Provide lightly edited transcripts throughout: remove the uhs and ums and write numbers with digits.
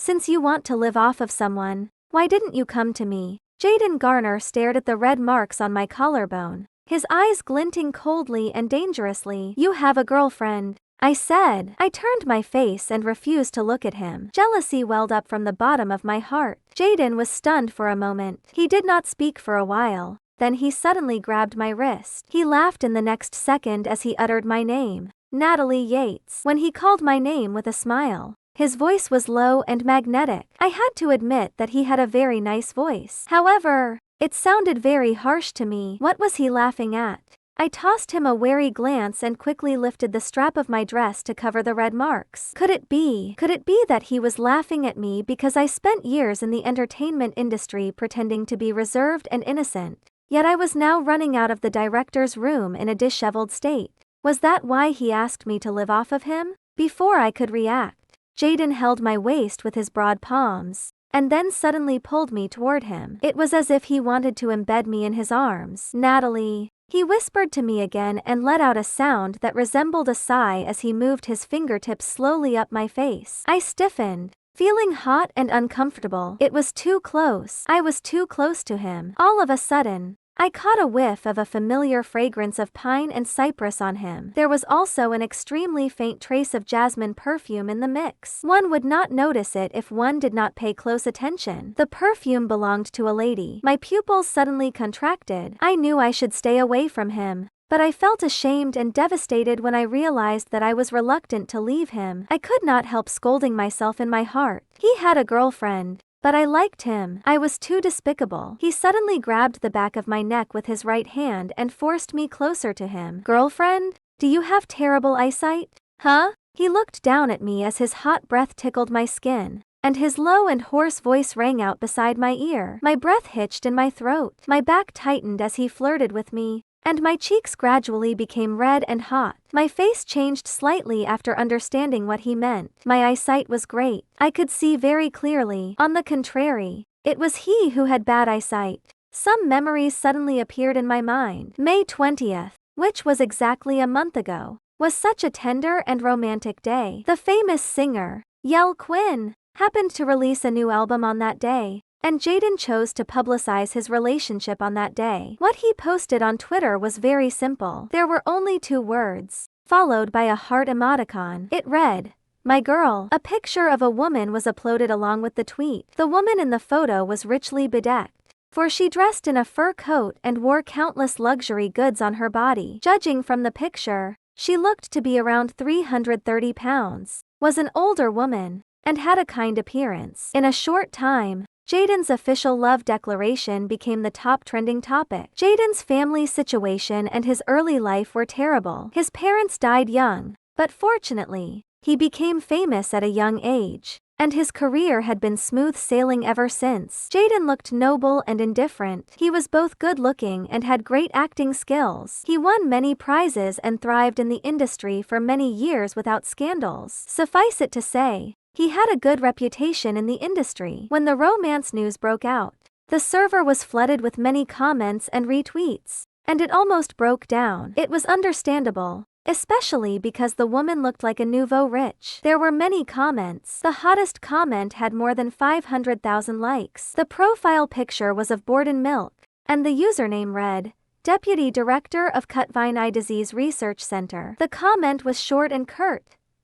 Since you want to live off of someone, why didn't you come to me? Jaden Garner stared at the red marks on my collarbone, his eyes glinting coldly and dangerously. You have a girlfriend, I said. I turned my face and refused to look at him. Jealousy welled up from the bottom of my heart. Jaden was stunned for a moment. He did not speak for a while. Then he suddenly grabbed my wrist. He laughed in the next second as he uttered my name, Natalie Yates. When he called my name with a smile, his voice was low and magnetic. I had to admit that he had a very nice voice. However, it sounded very harsh to me. What was he laughing at? I tossed him a wary glance and quickly lifted the strap of my dress to cover the red marks. Could it be that he was laughing at me because I spent years in the entertainment industry pretending to be reserved and innocent? Yet I was now running out of the director's room in a disheveled state. Was that why he asked me to live off of him? Before I could react, Jaden held my waist with his broad palms, and then suddenly pulled me toward him. It was as if he wanted to embed me in his arms. Natalie, he whispered to me again and let out a sound that resembled a sigh as he moved his fingertips slowly up my face. I stiffened, feeling hot and uncomfortable. It was too close. I was too close to him. All of a sudden, I caught a whiff of a familiar fragrance of pine and cypress on him. There was also an extremely faint trace of jasmine perfume in the mix. One would not notice it if one did not pay close attention. The perfume belonged to a lady. My pupils suddenly contracted. I knew I should stay away from him, but I felt ashamed and devastated when I realized that I was reluctant to leave him. I could not help scolding myself in my heart. He had a girlfriend, but I liked him. I was too despicable. He suddenly grabbed the back of my neck with his right hand and forced me closer to him. Girlfriend? Do you have terrible eyesight? Huh? He looked down at me as his hot breath tickled my skin, and his low and hoarse voice rang out beside my ear. My breath hitched in my throat. My back tightened as he flirted with me, and my cheeks gradually became red and hot. My face changed slightly after understanding what he meant. My eyesight was great. I could see very clearly. On the contrary, it was he who had bad eyesight. Some memories suddenly appeared in my mind. May 20th, which was exactly a month ago, was such a tender and romantic day. The famous singer, Yell Quinn, happened to release a new album on that day, and Jaden chose to publicize his relationship on that day. What he posted on Twitter was very simple. There were only 2 words, followed by a heart emoticon. It read, "My girl." A picture of a woman was uploaded along with the tweet. The woman in the photo was richly bedecked, for she dressed in a fur coat and wore countless luxury goods on her body. Judging from the picture, she looked to be around 330 pounds, was an older woman, and had a kind appearance. In a short time, Jaden's official love declaration became the top trending topic. Jaden's family situation and his early life were terrible. His parents died young, but fortunately, he became famous at a young age, and his career had been smooth sailing ever since. Jaden looked noble and indifferent. He was both good-looking and had great acting skills. He won many prizes and thrived in the industry for many years without scandals. Suffice it to say, he had a good reputation in the industry. When the romance news broke out, the server was flooded with many comments and retweets, and it almost broke down. It was understandable, especially because the woman looked like a nouveau rich. There were many comments. The hottest comment had more than 500,000 likes. The profile picture was of Borden Milk, and the username read, "Deputy Director of Cutvine Eye Disease Research Center." The comment was short and curt.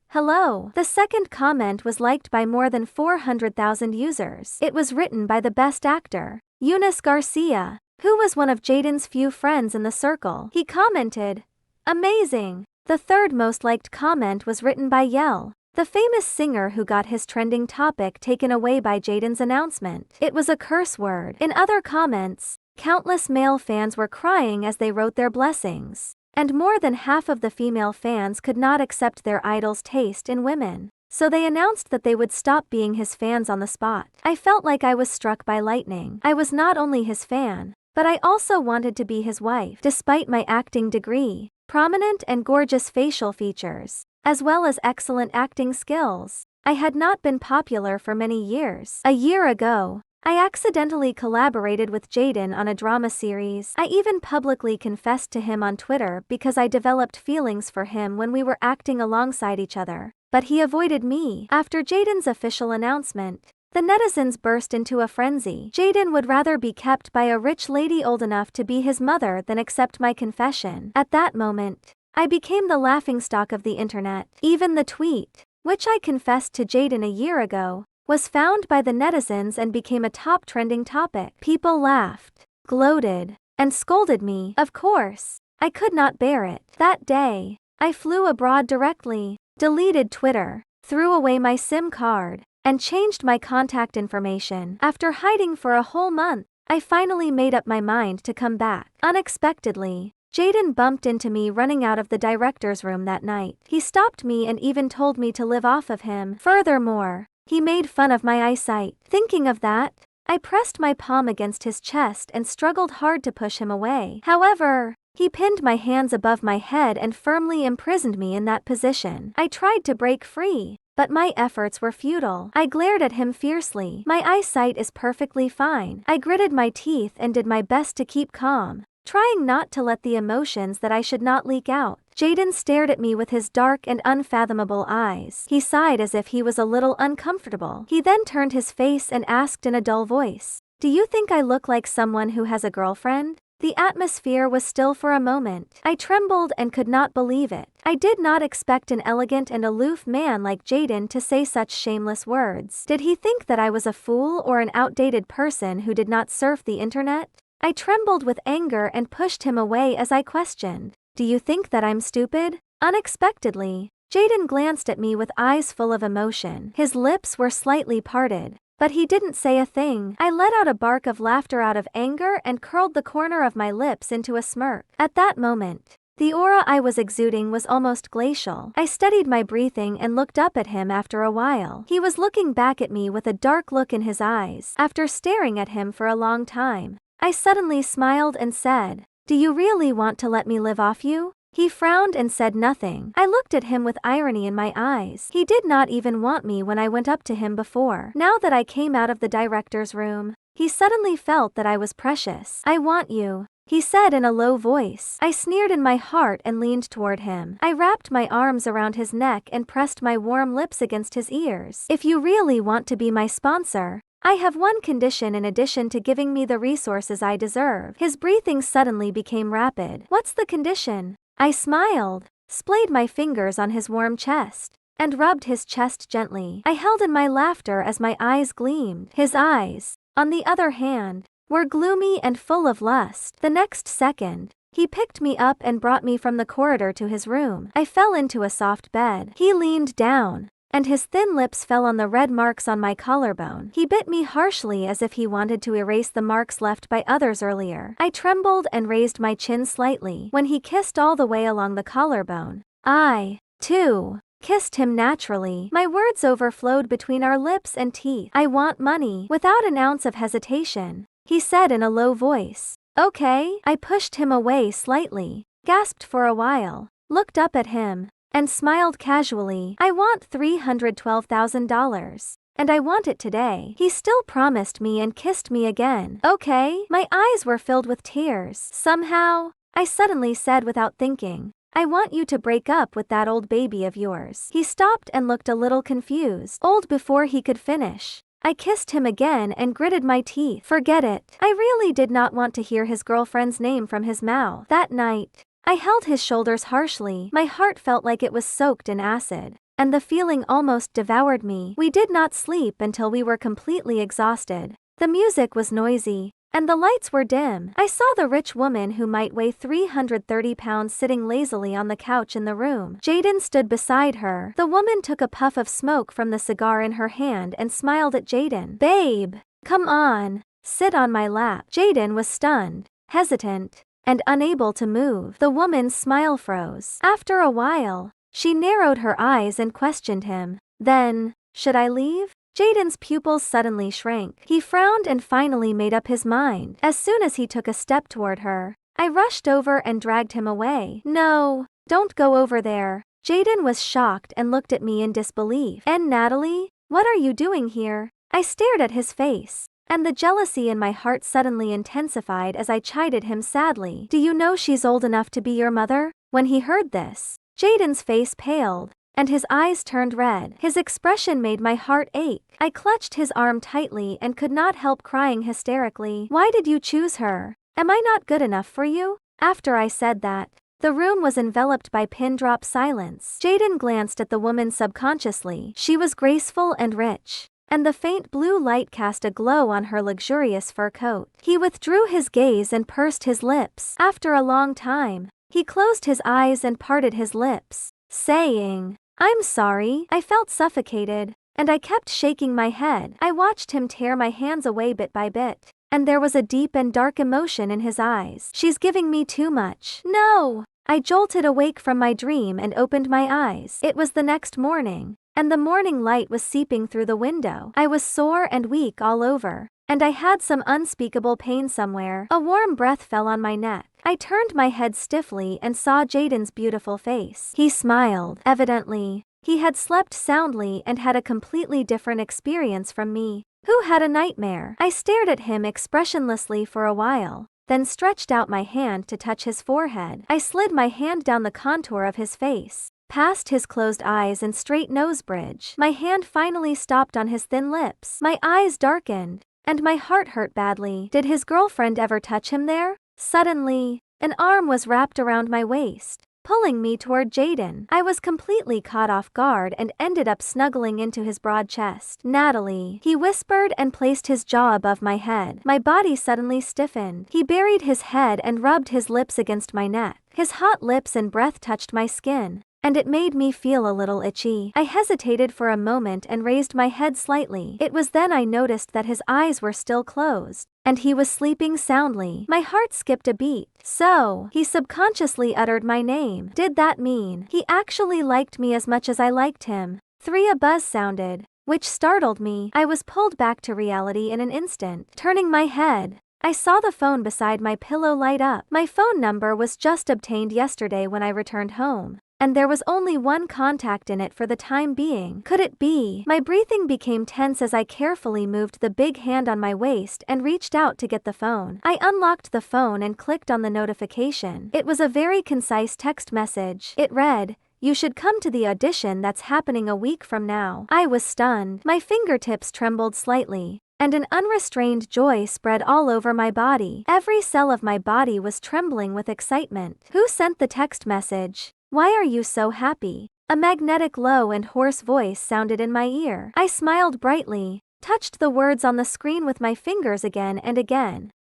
"Hello." The second comment was liked by more than 400,000 users. It was written by the best actor, Eunice Garcia, who was one of Jaden's few friends in the circle. He commented, "Amazing." The third most liked comment was written by Yell, the famous singer who got his trending topic taken away by Jaden's announcement. It was a curse word. In other comments, countless male fans were crying as they wrote their blessings, and more than half of the female fans could not accept their idol's taste in women, so they announced that they would stop being his fans on the spot. I felt like I was struck by lightning. I was not only his fan, but I also wanted to be his wife. Despite my acting degree, prominent and gorgeous facial features, as well as excellent acting skills, I had not been popular for many years. A year ago, I accidentally collaborated with Jaden on a drama series. I even publicly confessed to him on Twitter because I developed feelings for him when we were acting alongside each other, but he avoided me. After Jaden's official announcement, The netizens burst into a frenzy. Jaden would rather be kept by a rich lady old enough to be his mother than accept my confession. At that moment, I became the laughingstock of the internet. Even the tweet, which I confessed to Jaden a year ago, was found by the netizens and became a top trending topic. People laughed, gloated, and scolded me. Of course, I could not bear it. That day, I flew abroad directly, deleted Twitter, threw away my SIM card, and changed my contact information. After hiding for a whole month, I finally made up my mind to come back. Unexpectedly, Jaden bumped into me running out of the director's room that night. He stopped me and even told me to live off of him. Furthermore, he made fun of my eyesight. Thinking of that, I pressed my palm against his chest and struggled hard to push him away. However, he pinned my hands above my head and firmly imprisoned me in that position. I tried to break free, but my efforts were futile. I glared at him fiercely. My eyesight is perfectly fine. I gritted my teeth and did my best to keep calm, trying not to let the emotions that I should not leak out. Jaden stared at me with his dark and unfathomable eyes. He sighed as if he was a little uncomfortable. He then turned his face and asked in a dull voice, "Do you think I look like someone who has a girlfriend?" The atmosphere was still for a moment. I trembled and could not believe it. I did not expect an elegant and aloof man like Jaden to say such shameless words. Did he think that I was a fool or an outdated person who did not surf the internet? I trembled with anger and pushed him away as I questioned, "Do you think that I'm stupid?" Unexpectedly, Jaden glanced at me with eyes full of emotion. His lips were slightly parted, but he didn't say a thing. I let out a bark of laughter out of anger and curled the corner of my lips into a smirk. At that moment, the aura I was exuding was almost glacial. I steadied my breathing and looked up at him after a while. He was looking back at me with a dark look in his eyes. After staring at him for a long time, I suddenly smiled and said, "Do you really want to let me live off you?" He frowned and said nothing. I looked at him with irony in my eyes. He did not even want me when I went up to him before. Now that I came out of the director's room, he suddenly felt that I was precious. "I want you," he said in a low voice. I sneered in my heart and leaned toward him. I wrapped my arms around his neck and pressed my warm lips against his ears. "If you really want to be my sponsor, I have one condition in addition to giving me the resources I deserve." His breathing suddenly became rapid. "What's the condition?" I smiled, splayed my fingers on his warm chest, and rubbed his chest gently. I held in my laughter as my eyes gleamed. His eyes, on the other hand, were gloomy and full of lust. The next second, he picked me up and brought me from the corridor to his room. I fell into a soft bed. He leaned down, and his thin lips fell on the red marks on my collarbone. He bit me harshly as if he wanted to erase the marks left by others earlier. I trembled and raised my chin slightly. When he kissed all the way along the collarbone, I, too, kissed him naturally. My words overflowed between our lips and teeth. "I want money." Without an ounce of hesitation, he said in a low voice. "Okay." I pushed him away slightly, gasped for a while, looked up at him, and smiled casually. "I want $312,000, and I want it today." He still promised me and kissed me again. "Okay." My eyes were filled with tears. "Somehow," I suddenly said without thinking, "I want you to break up with that old baby of yours." He stopped and looked a little confused. Old before he could finish, I kissed him again and gritted my teeth. Forget it. I really did not want to hear his girlfriend's name from his mouth. That night, I held his shoulders harshly. My heart felt like it was soaked in acid, and the feeling almost devoured me. We did not sleep until we were completely exhausted. The music was noisy, and the lights were dim. I saw the rich woman who might weigh 330 pounds sitting lazily on the couch in the room. Jaden stood beside her. The woman took a puff of smoke from the cigar in her hand and smiled at Jaden. "Babe, come on, sit on my lap." Jaden was stunned, hesitant, and unable to move. The woman's smile froze. After a while, she narrowed her eyes and questioned him. "Then, should I leave?" Jaden's pupils suddenly shrank. He frowned and finally made up his mind. As soon as he took a step toward her, I rushed over and dragged him away. "No, don't go over there." Jaden was shocked and looked at me in disbelief. "And Natalie, what are you doing here?" I stared at his face, and the jealousy in my heart suddenly intensified as I chided him sadly. "Do you know she's old enough to be your mother?" When he heard this, Jaden's face paled, and his eyes turned red. His expression made my heart ache. I clutched his arm tightly and could not help crying hysterically. "Why did you choose her? Am I not good enough for you?" After I said that, the room was enveloped by pin-drop silence. Jaden glanced at the woman subconsciously. She was graceful and rich, and the faint blue light cast a glow on her luxurious fur coat. He withdrew his gaze and pursed his lips. After a long time, he closed his eyes and parted his lips, saying, "I'm sorry." I felt suffocated, and I kept shaking my head. I watched him tear my hands away bit by bit, and there was a deep and dark emotion in his eyes. "She's giving me too much." "No!" I jolted awake from my dream and opened my eyes. It was the next morning, and the morning light was seeping through the window. I was sore and weak all over, and I had some unspeakable pain somewhere. A warm breath fell on my neck. I turned my head stiffly and saw Jaden's beautiful face. He smiled. Evidently, he had slept soundly and had a completely different experience from me, who had a nightmare. I stared at him expressionlessly for a while, then stretched out my hand to touch his forehead. I slid my hand down the contour of his face, past his closed eyes and straight nose bridge. My hand finally stopped on his thin lips. My eyes darkened, and my heart hurt badly. Did his girlfriend ever touch him there? Suddenly, an arm was wrapped around my waist, pulling me toward Jaden. I was completely caught off guard and ended up snuggling into his broad chest. "Natalie," he whispered and placed his jaw above my head. My body suddenly stiffened. He buried his head and rubbed his lips against my neck. His hot lips and breath touched my skin, and it made me feel a little itchy. I hesitated for a moment and raised my head slightly. It was then I noticed that his eyes were still closed, and he was sleeping soundly. My heart skipped a beat. "So," he subconsciously uttered my name. Did that mean he actually liked me as much as I liked him? A buzz sounded, which startled me. I was pulled back to reality in an instant. Turning my head, I saw the phone beside my pillow light up. My phone number was just obtained yesterday when I returned home, and there was only one contact in it for the time being. Could it be? My breathing became tense as I carefully moved the big hand on my waist and reached out to get the phone. I unlocked the phone and clicked on the notification. It was a very concise text message. It read, "You should come to the audition that's happening a week from now." I was stunned. My fingertips trembled slightly, and an unrestrained joy spread all over my body. Every cell of my body was trembling with excitement. Who sent the text message? Why are you so happy? A magnetic low and hoarse voice sounded in my ear. I smiled brightly, touched the words on the screen with my fingers again,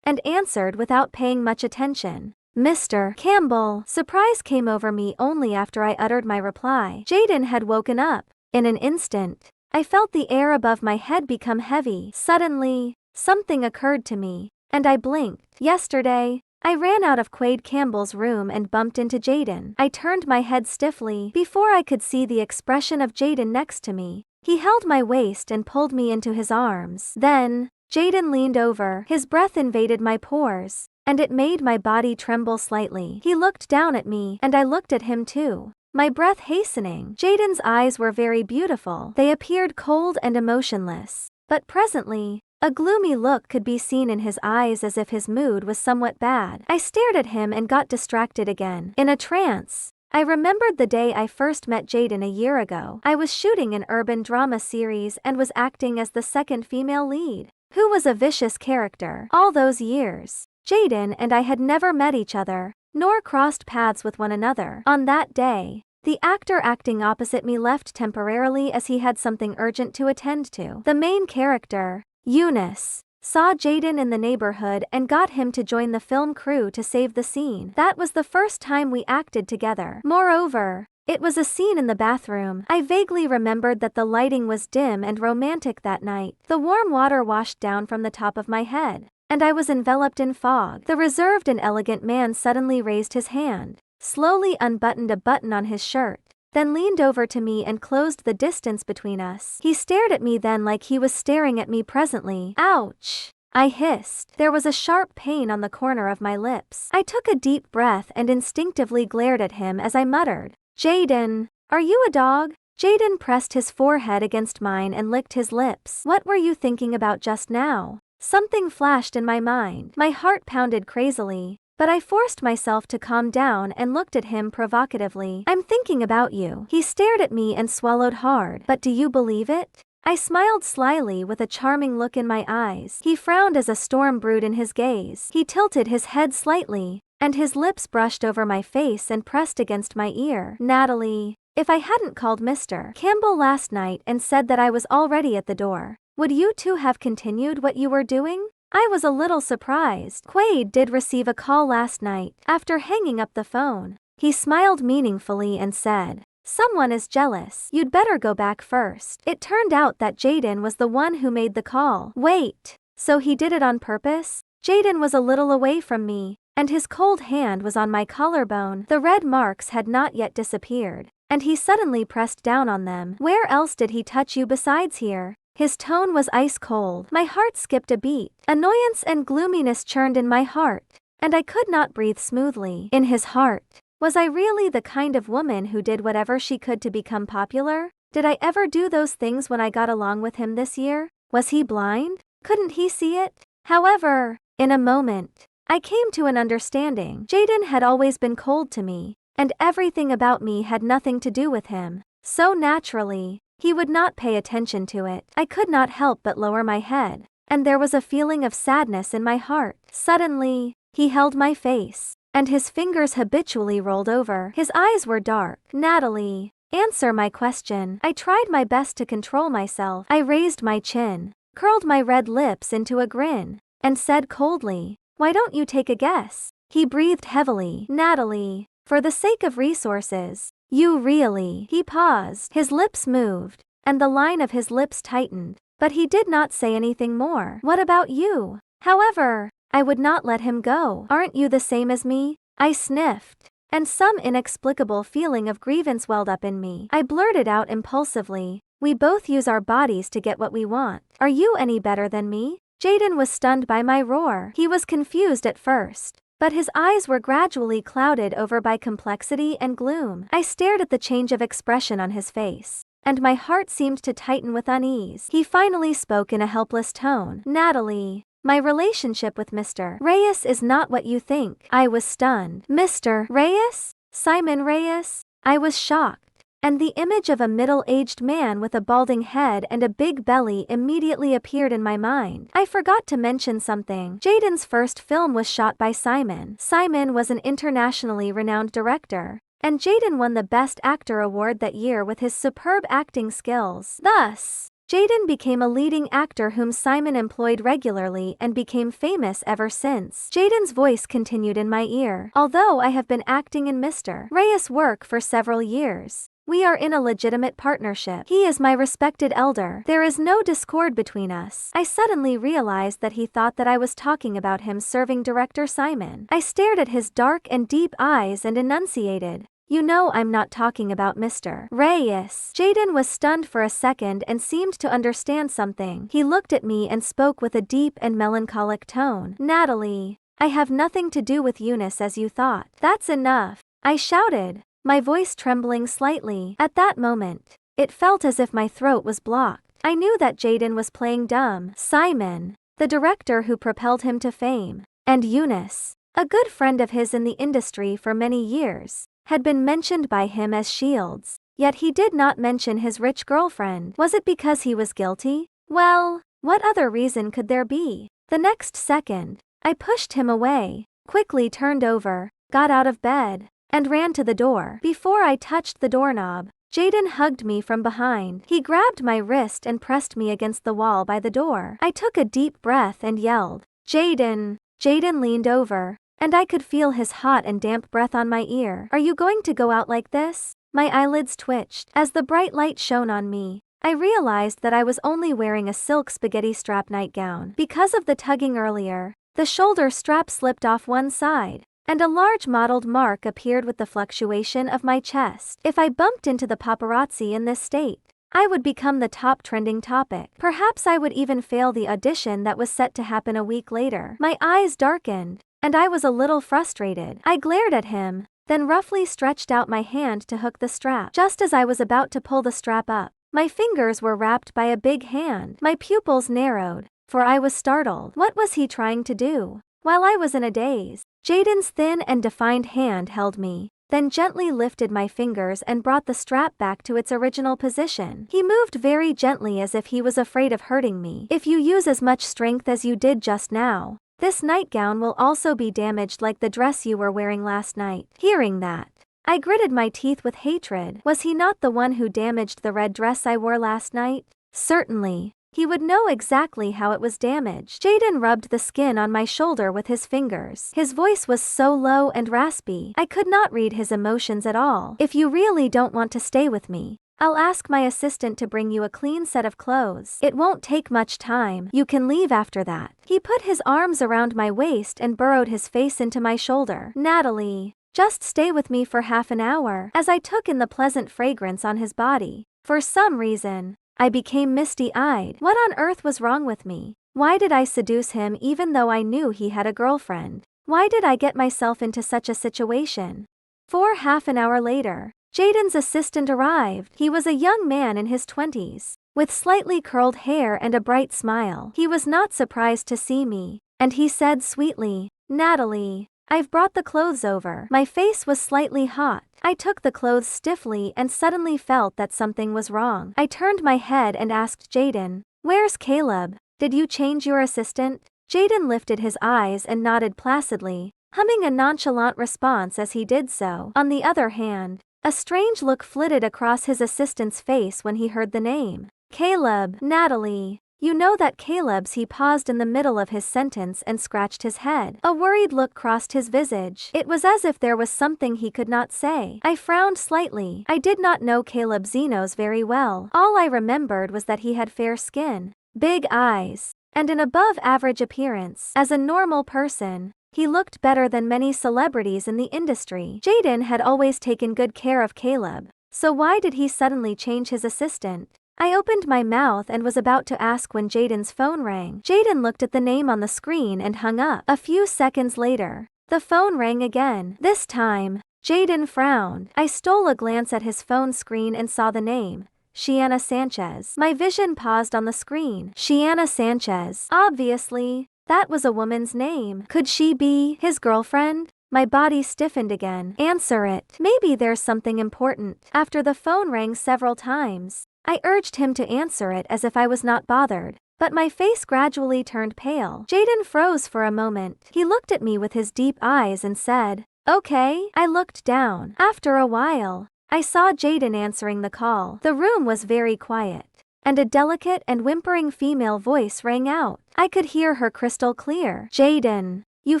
and answered without paying much attention. "Mr. Campbell." Surprise came over me only after I uttered my reply. Jaden had woken up. In an instant, I felt the air above my head become heavy. Suddenly, something occurred to me, and I blinked. Yesterday, I ran out of Quade Campbell's room and bumped into Jaden. I turned my head stiffly. Before I could see the expression of Jaden next to me, he held my waist and pulled me into his arms. Then, Jaden leaned over. His breath invaded my pores, and it made my body tremble slightly. He looked down at me, and I looked at him too, my breath hastening. Jaden's eyes were very beautiful. They appeared cold and emotionless, but presently, a gloomy look could be seen in his eyes, as if his mood was somewhat bad. I stared at him and got distracted again. In a trance, I remembered the day I first met Jaden a year ago. I was shooting an urban drama series and was acting as the second female lead, who was a vicious character. All those years, Jaden and I had never met each other, nor crossed paths with one another. On that day, the actor acting opposite me left temporarily as he had something urgent to attend to. The main character, Eunice, saw Jaden in the neighborhood and got him to join the film crew to save the scene. That was the first time we acted together. Moreover, it was a scene in the bathroom. I vaguely remembered that the lighting was dim and romantic that night. The warm water washed down from the top of my head, and I was enveloped in fog. The reserved and elegant man suddenly raised his hand, slowly unbuttoned a button on his shirt, then leaned over to me and closed the distance between us. He stared at me then like he was staring at me presently. "Ouch!" I hissed. There was a sharp pain on the corner of my lips. I took a deep breath and instinctively glared at him as I muttered, "Jaden, are you a dog?" Jaden pressed his forehead against mine and licked his lips. "What were you thinking about just now?" Something flashed in my mind. My heart pounded crazily. But I forced myself to calm down and looked at him provocatively. "I'm thinking about you." He stared at me and swallowed hard. "But do you believe it?" I smiled slyly with a charming look in my eyes. He frowned as a storm brewed in his gaze. He tilted his head slightly, and his lips brushed over my face and pressed against my ear. "Natalie, if I hadn't called Mr. Campbell last night and said that I was already at the door, would you two have continued what you were doing?" I was a little surprised. "Quaid did receive a call last night." After hanging up the phone, he smiled meaningfully and said, "Someone is jealous. You'd better go back first." It turned out that Jaden was the one who made the call. Wait, so he did it on purpose? Jaden was a little away from me, and his cold hand was on my collarbone. The red marks had not yet disappeared, and he suddenly pressed down on them. "Where else did he touch you besides here?" His tone was ice cold. My heart skipped a beat. Annoyance and gloominess churned in my heart, and I could not breathe smoothly. In his heart, was I really the kind of woman who did whatever she could to become popular? Did I ever do those things when I got along with him this year? Was he blind? Couldn't he see it? However, in a moment, I came to an understanding. Jaden had always been cold to me, and everything about me had nothing to do with him. So naturally, he would not pay attention to it. I could not help but lower my head, and there was a feeling of sadness in my heart. Suddenly, he held my face, and his fingers habitually rolled over. His eyes were dark. "Natalie, answer my question." I tried my best to control myself. I raised my chin, curled my red lips into a grin, and said coldly, "Why don't you take a guess?" He breathed heavily. "Natalie, for the sake of resources, you really..." He paused. His lips moved, and the line of his lips tightened, but he did not say anything more. "What about you?" However, I would not let him go. "Aren't you the same as me?" I sniffed, and some inexplicable feeling of grievance welled up in me. I blurted out impulsively, "We both use our bodies to get what we want. Are you any better than me?" Jaden was stunned by my roar. He was confused at first, but his eyes were gradually clouded over by complexity and gloom. I stared at the change of expression on his face, and my heart seemed to tighten with unease. He finally spoke in a helpless tone. "Natalie, my relationship with Mr. Reyes is not what you think." I was stunned. "Mr. Reyes? Simon Reyes?" I was shocked, and the image of a middle-aged man with a balding head and a big belly immediately appeared in my mind. I forgot to mention something. Jaden's first film was shot by Simon. Simon was an internationally renowned director, and Jaden won the Best Actor award that year with his superb acting skills. Thus, Jaden became a leading actor whom Simon employed regularly and became famous ever since. Jaden's voice continued in my ear. "Although I have been acting in Mr. Reyes' work for several years, we are in a legitimate partnership. He is my respected elder. There is no discord between us." I suddenly realized that he thought that I was talking about him serving director Simon. I stared at his dark and deep eyes and enunciated, "You know I'm not talking about Mr. Reyes." Jaden was stunned for a second and seemed to understand something. He looked at me and spoke with a deep and melancholic tone. "Natalie, I have nothing to do with Eunice as you thought." "That's enough," I shouted, my voice trembling slightly. At that moment, it felt as if my throat was blocked. I knew that Jaden was playing dumb. Simon, the director who propelled him to fame, and Eunice, a good friend of his in the industry for many years, had been mentioned by him as shields, yet he did not mention his rich girlfriend. Was it because he was guilty? Well, what other reason could there be? The next second, I pushed him away, quickly turned over, got out of bed, and ran to the door. Before I touched the doorknob, Jaden hugged me from behind. He grabbed my wrist and pressed me against the wall by the door. I took a deep breath and yelled, "Jaden!" Jaden leaned over, and I could feel his hot and damp breath on my ear. "Are you going to go out like this?" My eyelids twitched. As the bright light shone on me, I realized that I was only wearing a silk spaghetti strap nightgown. Because of the tugging earlier, the shoulder strap slipped off one side, and a large mottled mark appeared with the fluctuation of my chest. If I bumped into the paparazzi in this state, I would become the top trending topic. Perhaps I would even fail the audition that was set to happen a week later. My eyes darkened, and I was a little frustrated. I glared at him, then roughly stretched out my hand to hook the strap. Just as I was about to pull the strap up, my fingers were wrapped by a big hand. My pupils narrowed, for I was startled. What was he trying to do? While I was in a daze, Jaden's thin and defined hand held me, then gently lifted my fingers and brought the strap back to its original position. He moved very gently as if he was afraid of hurting me. If you use as much strength as you did just now, this nightgown will also be damaged like the dress you were wearing last night. Hearing that, I gritted my teeth with hatred. Was he not the one who damaged the red dress I wore last night? Certainly. He would know exactly how it was damaged. Jaden rubbed the skin on my shoulder with his fingers. His voice was so low and raspy, I could not read his emotions at all. If you really don't want to stay with me, I'll ask my assistant to bring you a clean set of clothes. It won't take much time. You can leave after that. He put his arms around my waist and burrowed his face into my shoulder. Natalie, just stay with me for half an hour. As I took in the pleasant fragrance on his body, for some reason, I became misty-eyed. What on earth was wrong with me? Why did I seduce him even though I knew he had a girlfriend? Why did I get myself into such a situation? Half an hour later, Jaden's assistant arrived. He was a young man in his 20s, with slightly curled hair and a bright smile. He was not surprised to see me, and he said sweetly, "Natalie, I've brought the clothes over." My face was slightly hot. I took the clothes stiffly and suddenly felt that something was wrong. I turned my head and asked Jaden, "Where's Caleb? Did you change your assistant?" Jaden lifted his eyes and nodded placidly, humming a nonchalant response as he did so. On the other hand, a strange look flitted across his assistant's face when he heard the name. "Caleb, Natalie. You know that Caleb's." He paused in the middle of his sentence and scratched his head. A worried look crossed his visage. It was as if there was something he could not say. I frowned slightly. I did not know Caleb Zenos very well. All I remembered was that he had fair skin, big eyes, and an above-average appearance. As a normal person, he looked better than many celebrities in the industry. Jaden had always taken good care of Caleb, so why did he suddenly change his assistant? I opened my mouth and was about to ask when Jaden's phone rang. Jaden looked at the name on the screen and hung up. A few seconds later, the phone rang again. This time, Jaden frowned. I stole a glance at his phone screen and saw the name, Shiana Sanchez. My vision paused on the screen. Shiana Sanchez. Obviously, that was a woman's name. Could she be his girlfriend? My body stiffened again. Answer it. Maybe there's something important. After the phone rang several times, I urged him to answer it as if I was not bothered, but my face gradually turned pale. Jaden froze for a moment. He looked at me with his deep eyes and said, "Okay." I looked down. After a while, I saw Jaden answering the call. The room was very quiet, and a delicate and whimpering female voice rang out. I could hear her crystal clear. "Jaden, you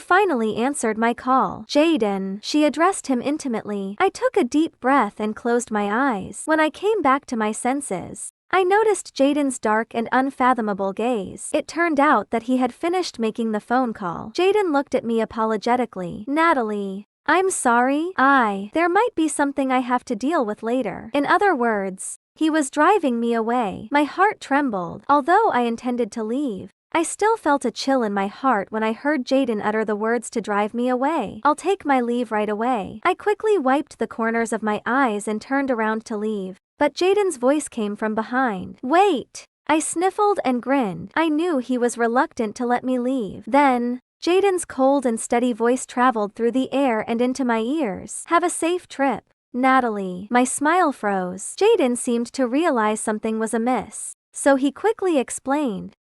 finally answered my call." "Jaden," she addressed him intimately. I took a deep breath and closed my eyes. When I came back to my senses, I noticed Jaden's dark and unfathomable gaze. It turned out that he had finished making the phone call. Jaden looked at me apologetically. "Natalie, I'm sorry. There might be something I have to deal with later." In other words, he was driving me away. My heart trembled. Although I intended to leave, I still felt a chill in my heart when I heard Jaden utter the words to drive me away. "I'll take my leave right away." I quickly wiped the corners of my eyes and turned around to leave, but Jaden's voice came from behind. "Wait!" I sniffled and grinned. I knew he was reluctant to let me leave. Then, Jaden's cold and steady voice traveled through the air and into my ears. "Have a safe trip, Natalie." My smile froze. Jaden seemed to realize something was amiss, so he quickly explained,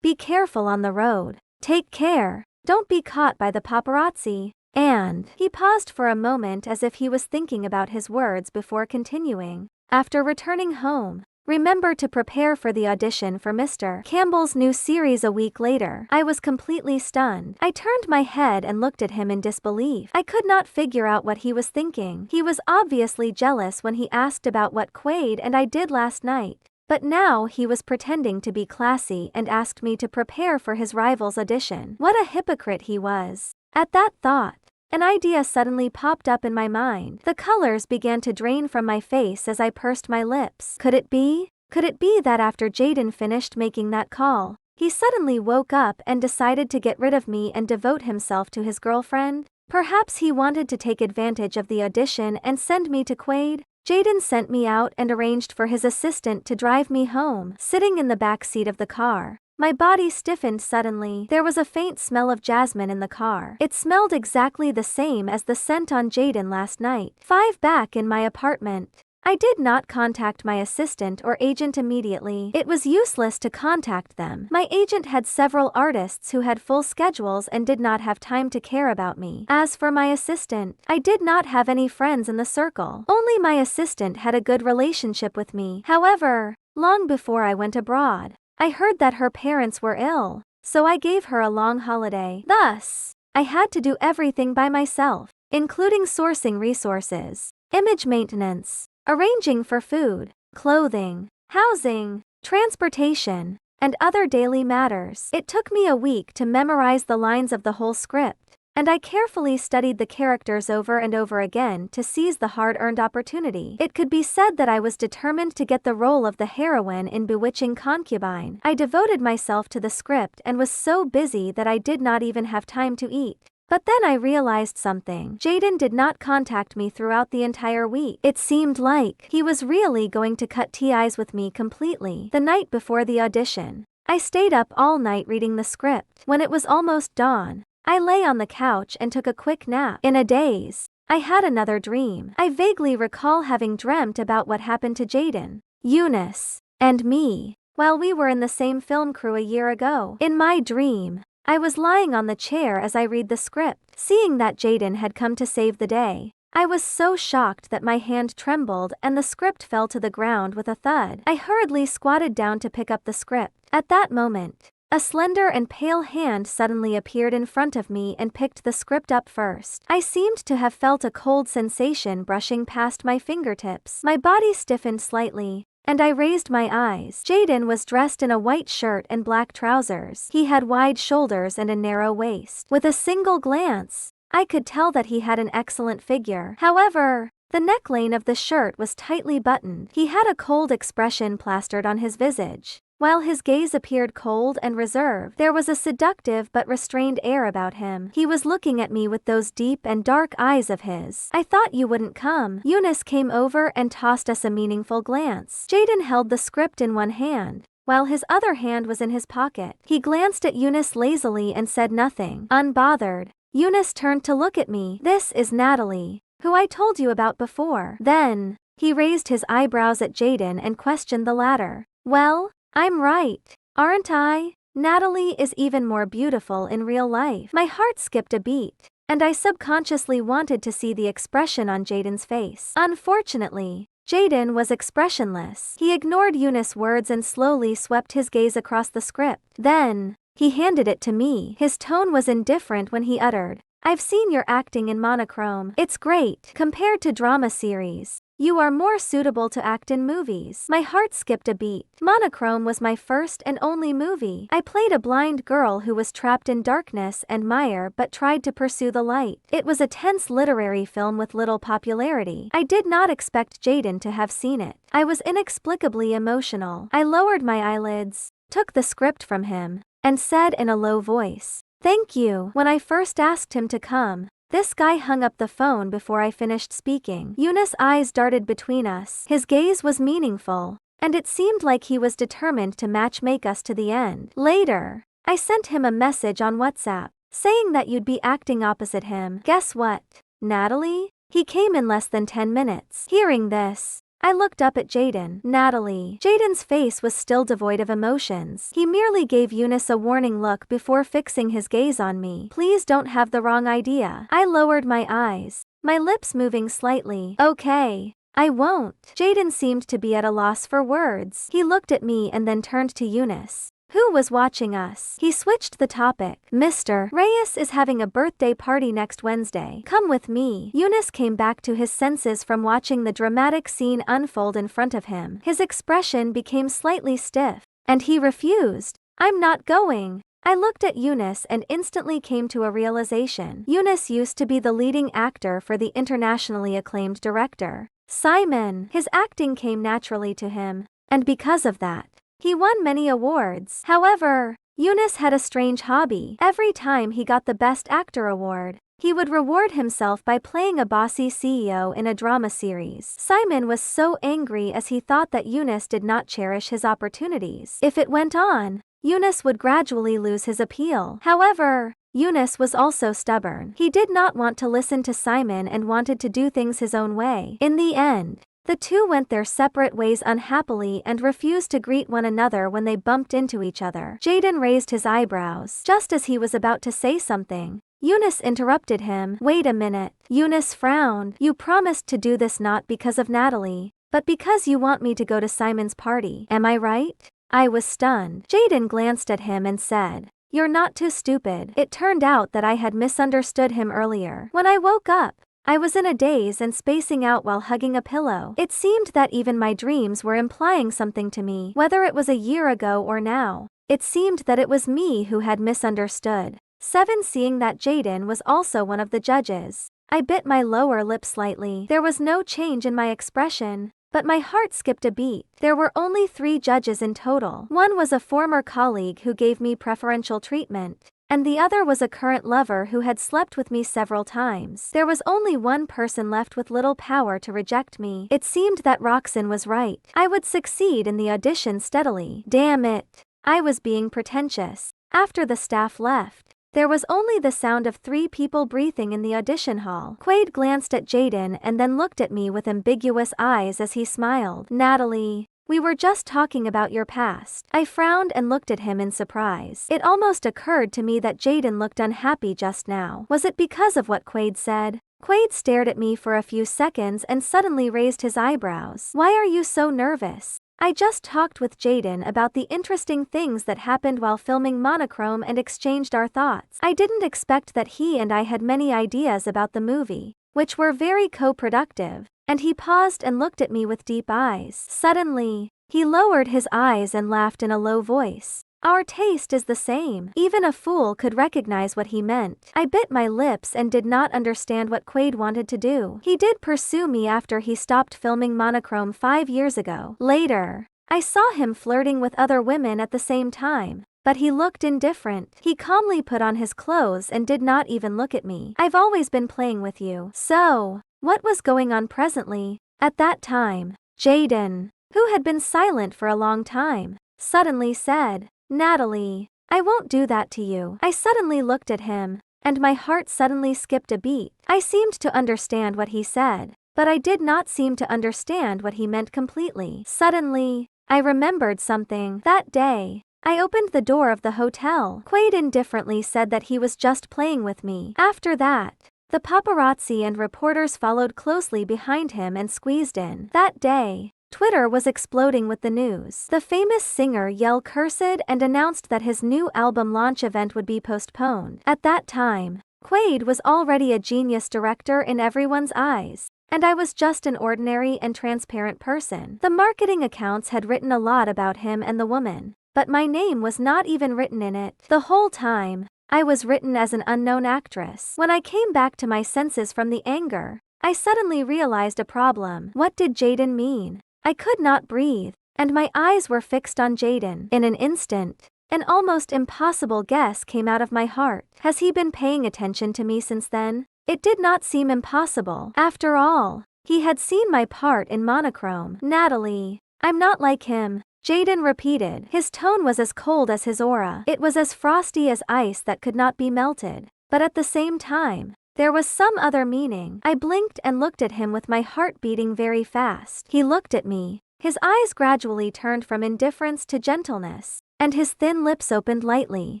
be careful on the road. Take care, don't be caught by the paparazzi." And he paused for a moment as if he was thinking about his words before continuing. "After returning home, remember to prepare for the audition for Mr. Campbell's new series a week later." I was completely stunned. I turned my head and looked at him in disbelief. I could not figure out what he was thinking. He was obviously jealous when he asked about what Quaid and I did last night. But now he was pretending to be classy and asked me to prepare for his rival's audition. What a hypocrite he was. At that thought, an idea suddenly popped up in my mind. The colors began to drain from my face as I pursed my lips. Could it be that after Jaden finished making that call, he suddenly woke up and decided to get rid of me and devote himself to his girlfriend? Perhaps he wanted to take advantage of the audition and send me to Quaid? Jaden sent me out and arranged for his assistant to drive me home. Sitting in the back seat of the car, My body stiffened suddenly. There was a faint smell of jasmine in the car. It smelled exactly the same as the scent on Jaden last night. 5 back in my apartment. I did not contact my assistant or agent immediately. It was useless to contact them. My agent had several artists who had full schedules and did not have time to care about me. As for my assistant, I did not have any friends in the circle. Only my assistant had a good relationship with me. However, long before I went abroad, I heard that her parents were ill, so I gave her a long holiday. Thus, I had to do everything by myself, including sourcing resources, image maintenance, arranging for food, clothing, housing, transportation, and other daily matters. It took me a week to memorize the lines of the whole script, and I carefully studied the characters over and over again to seize the hard-earned opportunity. It could be said that I was determined to get the role of the heroine in Bewitching Concubine. I devoted myself to the script and was so busy that I did not even have time to eat. But then I realized something. Jaden did not contact me throughout the entire week. It seemed like he was really going to cut ties with me completely. The night before the audition, I stayed up all night reading the script. When it was almost dawn, I lay on the couch and took a quick nap. In a daze, I had another dream. I vaguely recall having dreamt about what happened to Jaden, Eunice, and me while we were in the same film crew a year ago. In my dream, I was lying on the chair as I read the script. Seeing that Jaden had come to save the day, I was so shocked that my hand trembled and the script fell to the ground with a thud. I hurriedly squatted down to pick up the script. At that moment, a slender and pale hand suddenly appeared in front of me and picked the script up first. I seemed to have felt a cold sensation brushing past my fingertips. My body stiffened slightly, and I raised my eyes. Jaden was dressed in a white shirt and black trousers. He had wide shoulders and a narrow waist. With a single glance, I could tell that he had an excellent figure. However, the neckline of the shirt was tightly buttoned. He had a cold expression plastered on his visage. While his gaze appeared cold and reserved, there was a seductive but restrained air about him. He was looking at me with those deep and dark eyes of his. "I thought you wouldn't come." Eunice came over and tossed us a meaningful glance. Jaden held the script in one hand, while his other hand was in his pocket. He glanced at Eunice lazily and said nothing. Unbothered, Eunice turned to look at me. "This is Natalie, who I told you about before." Then, he raised his eyebrows at Jaden and questioned the latter. "Well, I'm right, aren't I? Natalie is even more beautiful in real life." My heart skipped a beat, and I subconsciously wanted to see the expression on Jaden's face. Unfortunately, Jaden was expressionless. He ignored Eunice's words and slowly swept his gaze across the script. Then, he handed it to me. His tone was indifferent when he uttered, "I've seen your acting in monochrome. It's great. Compared to drama series, you are more suitable to act in movies." My heart skipped a beat. Monochrome was my first and only movie. I played a blind girl who was trapped in darkness and mire but tried to pursue the light. It was a tense literary film with little popularity. I did not expect Jaden to have seen it. I was inexplicably emotional. I lowered my eyelids, took the script from him, and said in a low voice, "Thank you." When I first asked him to come, this guy hung up the phone before I finished speaking. Eunice's eyes darted between us. His gaze was meaningful, and it seemed like he was determined to matchmake us to the end. Later, I sent him a message on WhatsApp, saying that you'd be acting opposite him. Guess what, Natalie? He came in less than 10 minutes. Hearing this, I looked up at Jaden. Natalie. Jaden's face was still devoid of emotions. He merely gave Eunice a warning look before fixing his gaze on me. "Please don't have the wrong idea." I lowered my eyes, my lips moving slightly. "Okay, I won't." Jaden seemed to be at a loss for words. He looked at me and then turned to Eunice, who was watching us. He switched the topic. "Mr. Reyes is having a birthday party next Wednesday. Come with me." Eunice came back to his senses from watching the dramatic scene unfold in front of him. His expression became slightly stiff, and he refused. "I'm not going." I looked at Eunice and instantly came to a realization. Eunice used to be the leading actor for the internationally acclaimed director, Simon. His acting came naturally to him, and because of that, he won many awards. However, Eunice had a strange hobby. Every time he got the Best Actor award, he would reward himself by playing a bossy CEO in a drama series. Simon was so angry as he thought that Eunice did not cherish his opportunities. If it went on, Eunice would gradually lose his appeal. However, Eunice was also stubborn. He did not want to listen to Simon and wanted to do things his own way. In the end, the two went their separate ways unhappily and refused to greet one another when they bumped into each other. Jaden raised his eyebrows. Just as he was about to say something, Eunice interrupted him. Wait a minute. Eunice frowned. You promised to do this not because of Natalie, but because you want me to go to Simon's party. Am I right? I was stunned. Jaden glanced at him and said, "You're not too stupid." It turned out that I had misunderstood him earlier. When I woke up, I was in a daze and spacing out while hugging a pillow. It seemed that even my dreams were implying something to me. Whether it was a year ago or now, it seemed that it was me who had misunderstood. 7. Seeing that Jaden was also one of the judges, I bit my lower lip slightly. There was no change in my expression, but my heart skipped a beat. There were only 3 judges in total. One was a former colleague who gave me preferential treatment, and the other was a current lover who had slept with me several times. There was only one person left with little power to reject me. It seemed that Roxanne was right. I would succeed in the audition steadily. Damn it. I was being pretentious. After the staff left, there was only the sound of 3 people breathing in the audition hall. Quaid glanced at Jaden and then looked at me with ambiguous eyes as he smiled. Natalie, we were just talking about your past. I frowned and looked at him in surprise. It almost occurred to me that Jaden looked unhappy just now. Was it because of what Quaid said? Quaid stared at me for a few seconds and suddenly raised his eyebrows. Why are you so nervous? I just talked with Jaden about the interesting things that happened while filming Monochrome and exchanged our thoughts. I didn't expect that he and I had many ideas about the movie, which were very co-productive, and he paused and looked at me with deep eyes. Suddenly, he lowered his eyes and laughed in a low voice. Our taste is the same. Even a fool could recognize what he meant. I bit my lips and did not understand what Quaid wanted to do. He did pursue me after he stopped filming Monochrome 5 years ago. Later, I saw him flirting with other women at the same time, but he looked indifferent. He calmly put on his clothes and did not even look at me. I've always been playing with you. So, what was going on presently? At that time, Jaden, who had been silent for a long time, suddenly said, Natalie, I won't do that to you. I suddenly looked at him, and my heart suddenly skipped a beat. I seemed to understand what he said, but I did not seem to understand what he meant completely. Suddenly, I remembered something. That day, I opened the door of the hotel. Quaid indifferently said that he was just playing with me. After that, the paparazzi and reporters followed closely behind him and squeezed in. That day, Twitter was exploding with the news. The famous singer Yell cursed and announced that his new album launch event would be postponed. At that time, Quaid was already a genius director in everyone's eyes, and I was just an ordinary and transparent person. The marketing accounts had written a lot about him and the woman, but my name was not even written in it. The whole time, I was written as an unknown actress. When I came back to my senses from the anger, I suddenly realized a problem. What did Jaden mean? I could not breathe, and my eyes were fixed on Jaden. In an instant, an almost impossible guess came out of my heart. Has he been paying attention to me since then? It did not seem impossible. After all, he had seen my part in Monochrome. Natalie, I'm not like him, Jaden repeated. His tone was as cold as his aura. It was as frosty as ice that could not be melted. But at the same time, there was some other meaning. I blinked and looked at him with my heart beating very fast. He looked at me. His eyes gradually turned from indifference to gentleness, and his thin lips opened lightly.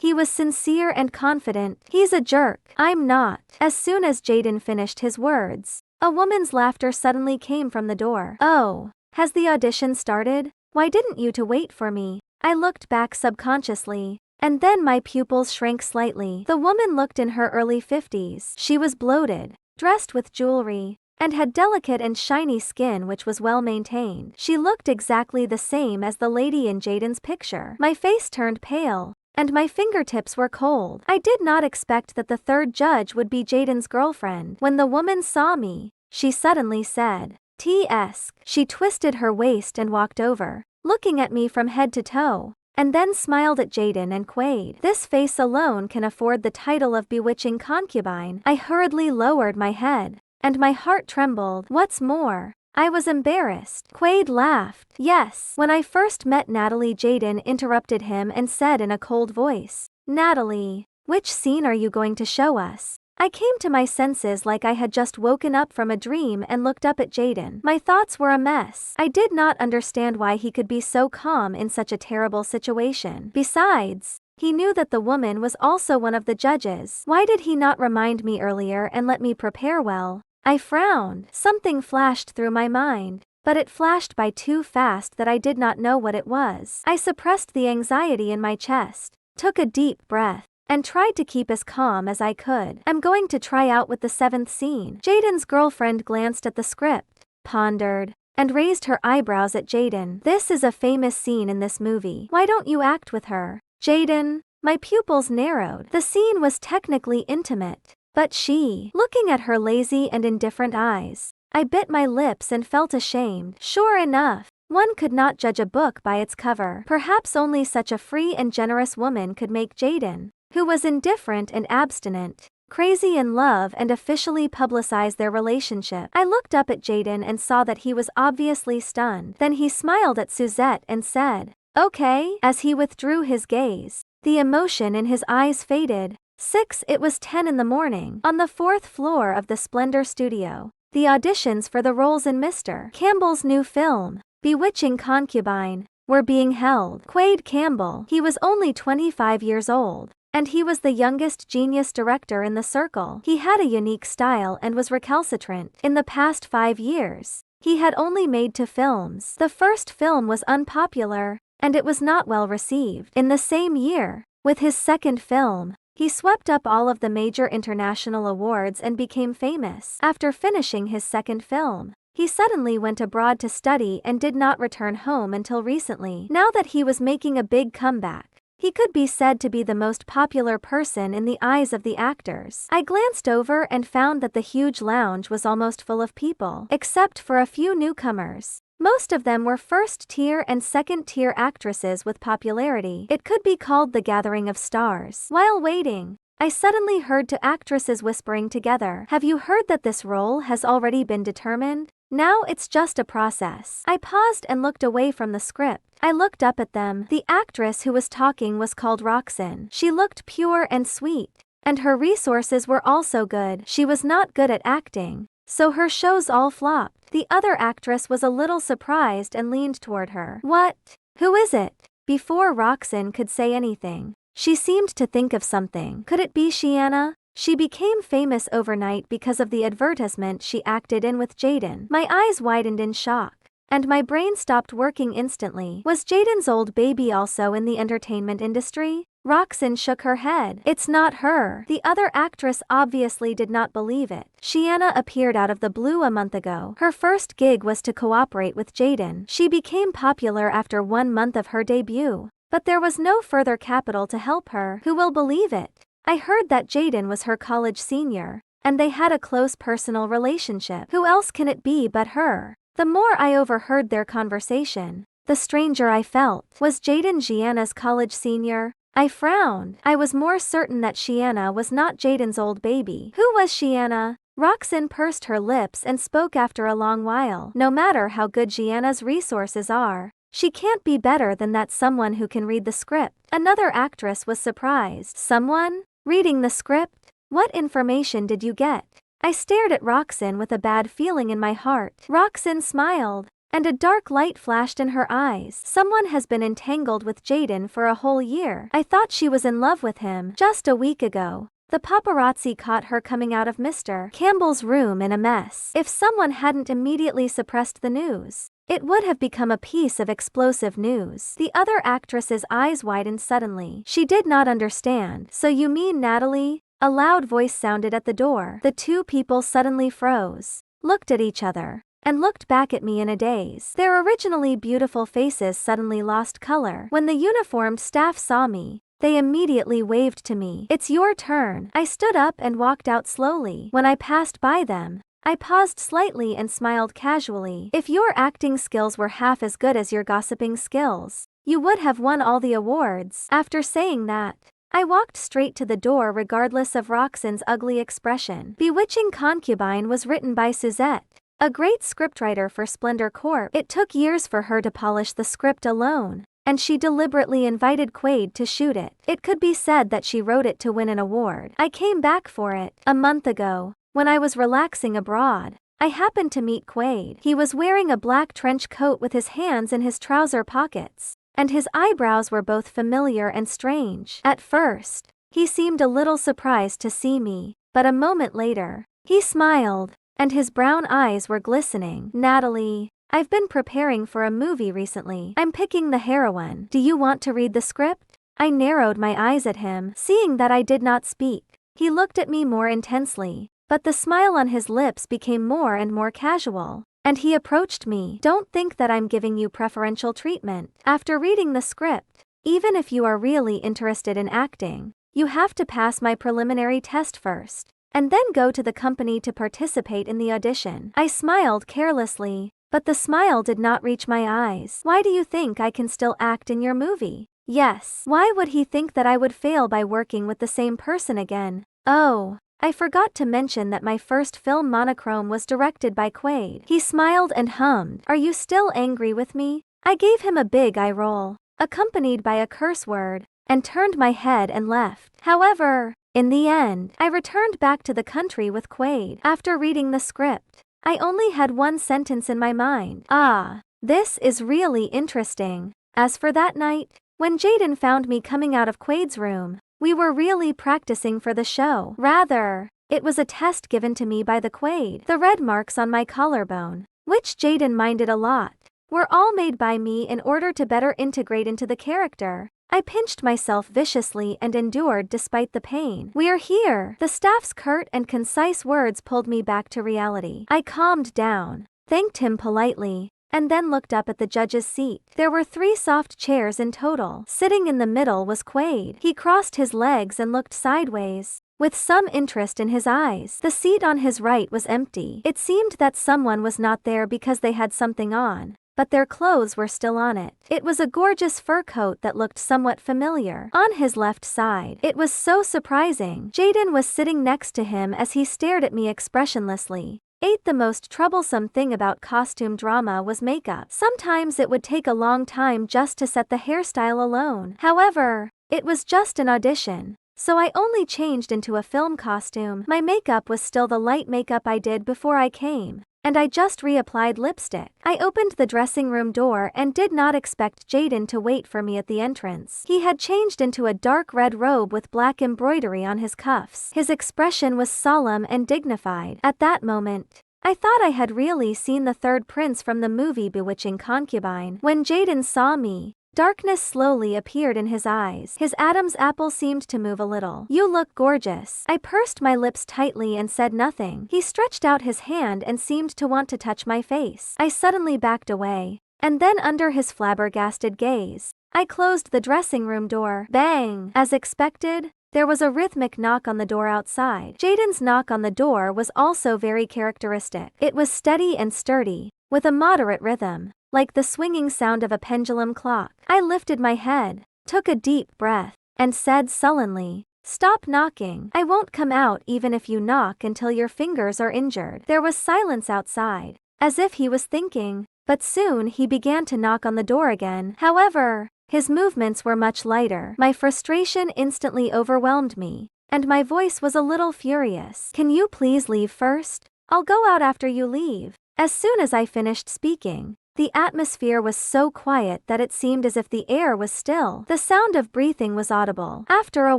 He was sincere and confident. He's a jerk. I'm not. As soon as Jaden finished his words, a woman's laughter suddenly came from the door. Oh, has the audition started? Why didn't you to wait for me? I looked back subconsciously, and then my pupils shrank slightly. The woman looked in her early 50s. She was bloated, dressed with jewelry, and had delicate and shiny skin which was well maintained. She looked exactly the same as the lady in Jaden's picture. My face turned pale, and my fingertips were cold. I did not expect that the third judge would be Jaden's girlfriend. When the woman saw me, she suddenly said, "T.S." She twisted her waist and walked over, looking at me from head to toe, and then smiled at Jaden and Quaid. This face alone can afford the title of bewitching concubine. I hurriedly lowered my head, and my heart trembled. What's more, I was embarrassed. Quaid laughed. Yes. When I first met Natalie, Jaden interrupted him and said in a cold voice, Natalie, which scene are you going to show us? I came to my senses like I had just woken up from a dream and looked up at Jaden. My thoughts were a mess. I did not understand why he could be so calm in such a terrible situation. Besides, he knew that the woman was also one of the judges. Why did he not remind me earlier and let me prepare well? I frowned. Something flashed through my mind, but it flashed by too fast that I did not know what it was. I suppressed the anxiety in my chest, took a deep breath, and tried to keep as calm as I could. I'm going to try out with the 7th scene. Jaden's girlfriend glanced at the script, pondered, and raised her eyebrows at Jaden. This is a famous scene in this movie. Why don't you act with her? Jaden, my pupils narrowed. The scene was technically intimate, but she, looking at her lazy and indifferent eyes, I bit my lips and felt ashamed. Sure enough, one could not judge a book by its cover. Perhaps only such a free and generous woman could make Jaden, who was indifferent and abstinent, crazy in love and officially publicize their relationship. I looked up at Jaden and saw that he was obviously stunned. Then he smiled at Suzette and said, okay. As he withdrew his gaze, the emotion in his eyes faded. 6. It was 10 in the morning. On the 4th floor of the Splendor Studio, the auditions for the roles in Mr. Campbell's new film, Bewitching Concubine, were being held. Quaid Campbell, he was only 25 years old, and he was the youngest genius director in the circle. He had a unique style and was recalcitrant. In the past 5 years, he had only made 2 films. The first film was unpopular, and it was not well received. In the same year, with his second film, he swept up all of the major international awards and became famous. After finishing his second film, he suddenly went abroad to study and did not return home until recently. Now that he was making a big comeback, he could be said to be the most popular person in the eyes of the actors. I glanced over and found that the huge lounge was almost full of people, except for a few newcomers. Most of them were first-tier and second-tier actresses with popularity. It could be called the gathering of stars. While waiting, I suddenly heard 2 actresses whispering together. Have you heard that this role has already been determined? Now it's just a process. I paused and looked away from the script. I looked up at them. The actress who was talking was called Roxanne. She looked pure and sweet, and her resources were also good. She was not good at acting, so her shows all flopped. The other actress was a little surprised and leaned toward her. What? Who is it? Before Roxanne could say anything, she seemed to think of something. Could it be Shiana? She became famous overnight because of the advertisement she acted in with Jaden. My eyes widened in shock, and my brain stopped working instantly. Was Jaden's old baby also in the entertainment industry? Roxanne shook her head. It's not her. The other actress obviously did not believe it. Shiana appeared out of the blue a month ago. Her first gig was to cooperate with Jaden. She became popular after 1 month of her debut, but there was no further capital to help her. Who will believe it? I heard that Jaden was her college senior, and they had a close personal relationship. Who else can it be but her? The more I overheard their conversation, the stranger I felt. Was Jaden Shiana's college senior? I frowned. I was more certain that Shiana was not Jaden's old baby. Who was Shiana? Roxanne pursed her lips and spoke after a long while. No matter how good Shiana's resources are, she can't be better than that someone who can read the script. Another actress was surprised. Someone? Reading the script? What information did you get? I stared at Roxanne with a bad feeling in my heart. Roxanne smiled, and a dark light flashed in her eyes. Someone has been entangled with Jaden for a whole year. I thought she was in love with him. Just a week ago, the paparazzi caught her coming out of Mr. Campbell's room in a mess. If someone hadn't immediately suppressed the news, it would have become a piece of explosive news. The other actress's eyes widened suddenly. She did not understand. So you mean Natalie? A loud voice sounded at the door. The 2 people suddenly froze, looked at each other, and looked back at me in a daze. Their originally beautiful faces suddenly lost color. When the uniformed staff saw me, they immediately waved to me. It's your turn. I stood up and walked out slowly. When I passed by them, I paused slightly and smiled casually. If your acting skills were half as good as your gossiping skills, you would have won all the awards. After saying that, I walked straight to the door regardless of Roxanne's ugly expression. Bewitching Concubine was written by Suzette a great scriptwriter for Splendor Corp. It took years for her to polish the script alone, and she deliberately invited Quaid to shoot it. It could be said that she wrote it to win an award. I came back for it a month ago, when I was relaxing abroad. I happened to meet Quaid. He was wearing a black trench coat with his hands in his trouser pockets, and his eyebrows were both familiar and strange. At first, he seemed a little surprised to see me, but a moment later, he smiled, and his brown eyes were glistening. "Natalie, I've been preparing for a movie recently. I'm picking the heroine. Do you want to read the script?" I narrowed my eyes at him, seeing that I did not speak. He looked at me more intensely, but the smile on his lips became more and more casual, and he approached me. "Don't think that I'm giving you preferential treatment. After reading the script, even if you are really interested in acting, you have to pass my preliminary test first, and then go to the company to participate in the audition." I smiled carelessly, but the smile did not reach my eyes. "Why do you think I can still act in your movie?" "Yes." Why would he think that I would fail by working with the same person again? "Oh, I forgot to mention that my first film Monochrome was directed by Quaid." He smiled and hummed, "Are you still angry with me?" I gave him a big eye roll, accompanied by a curse word, and turned my head and left. However, in the end, I returned back to the country with Quaid. After reading the script, I only had one sentence in my mind. "Ah, this is really interesting." As for that night, when Jaden found me coming out of Quaid's room, we were really practicing for the show. Rather, it was a test given to me by the Quaid. The red marks on my collarbone, which Jaden minded a lot, were all made by me in order to better integrate into the character. I pinched myself viciously and endured despite the pain. "We're here." The staff's curt and concise words pulled me back to reality. I calmed down, thanked him politely, and then looked up at the judge's seat. There were 3 soft chairs in total. Sitting in the middle was Quaid. He crossed his legs and looked sideways, with some interest in his eyes. The seat on his right was empty. It seemed that someone was not there because they had something on, but their clothes were still on it. It was a gorgeous fur coat that looked somewhat familiar. On his left side, it was so surprising. Jaden was sitting next to him as he stared at me expressionlessly. The most troublesome thing about costume drama was makeup. Sometimes it would take a long time just to set the hairstyle alone. However, it was just an audition, so I only changed into a film costume. My makeup was still the light makeup I did before I came, and I just reapplied lipstick. I opened the dressing room door and did not expect Jaden to wait for me at the entrance. He had changed into a dark red robe with black embroidery on his cuffs. His expression was solemn and dignified. At that moment, I thought I had really seen the third prince from the movie Bewitching Concubine. When Jaden saw me, darkness slowly appeared in his eyes. His Adam's apple seemed to move a little. "You look gorgeous." I pursed my lips tightly and said nothing. He stretched out his hand and seemed to want to touch my face. I suddenly backed away, and then under his flabbergasted gaze, I closed the dressing room door. Bang! As expected, there was a rhythmic knock on the door outside. Jaden's knock on the door was also very characteristic. It was steady and sturdy, with a moderate rhythm, like the swinging sound of a pendulum clock. I lifted my head, took a deep breath, and said sullenly, "Stop knocking. I won't come out even if you knock until your fingers are injured." There was silence outside, as if he was thinking, but soon he began to knock on the door again. However, his movements were much lighter. My frustration instantly overwhelmed me, and my voice was a little furious. "Can you please leave first? I'll go out after you leave." As soon as I finished speaking, the atmosphere was so quiet that it seemed as if the air was still. The sound of breathing was audible. After a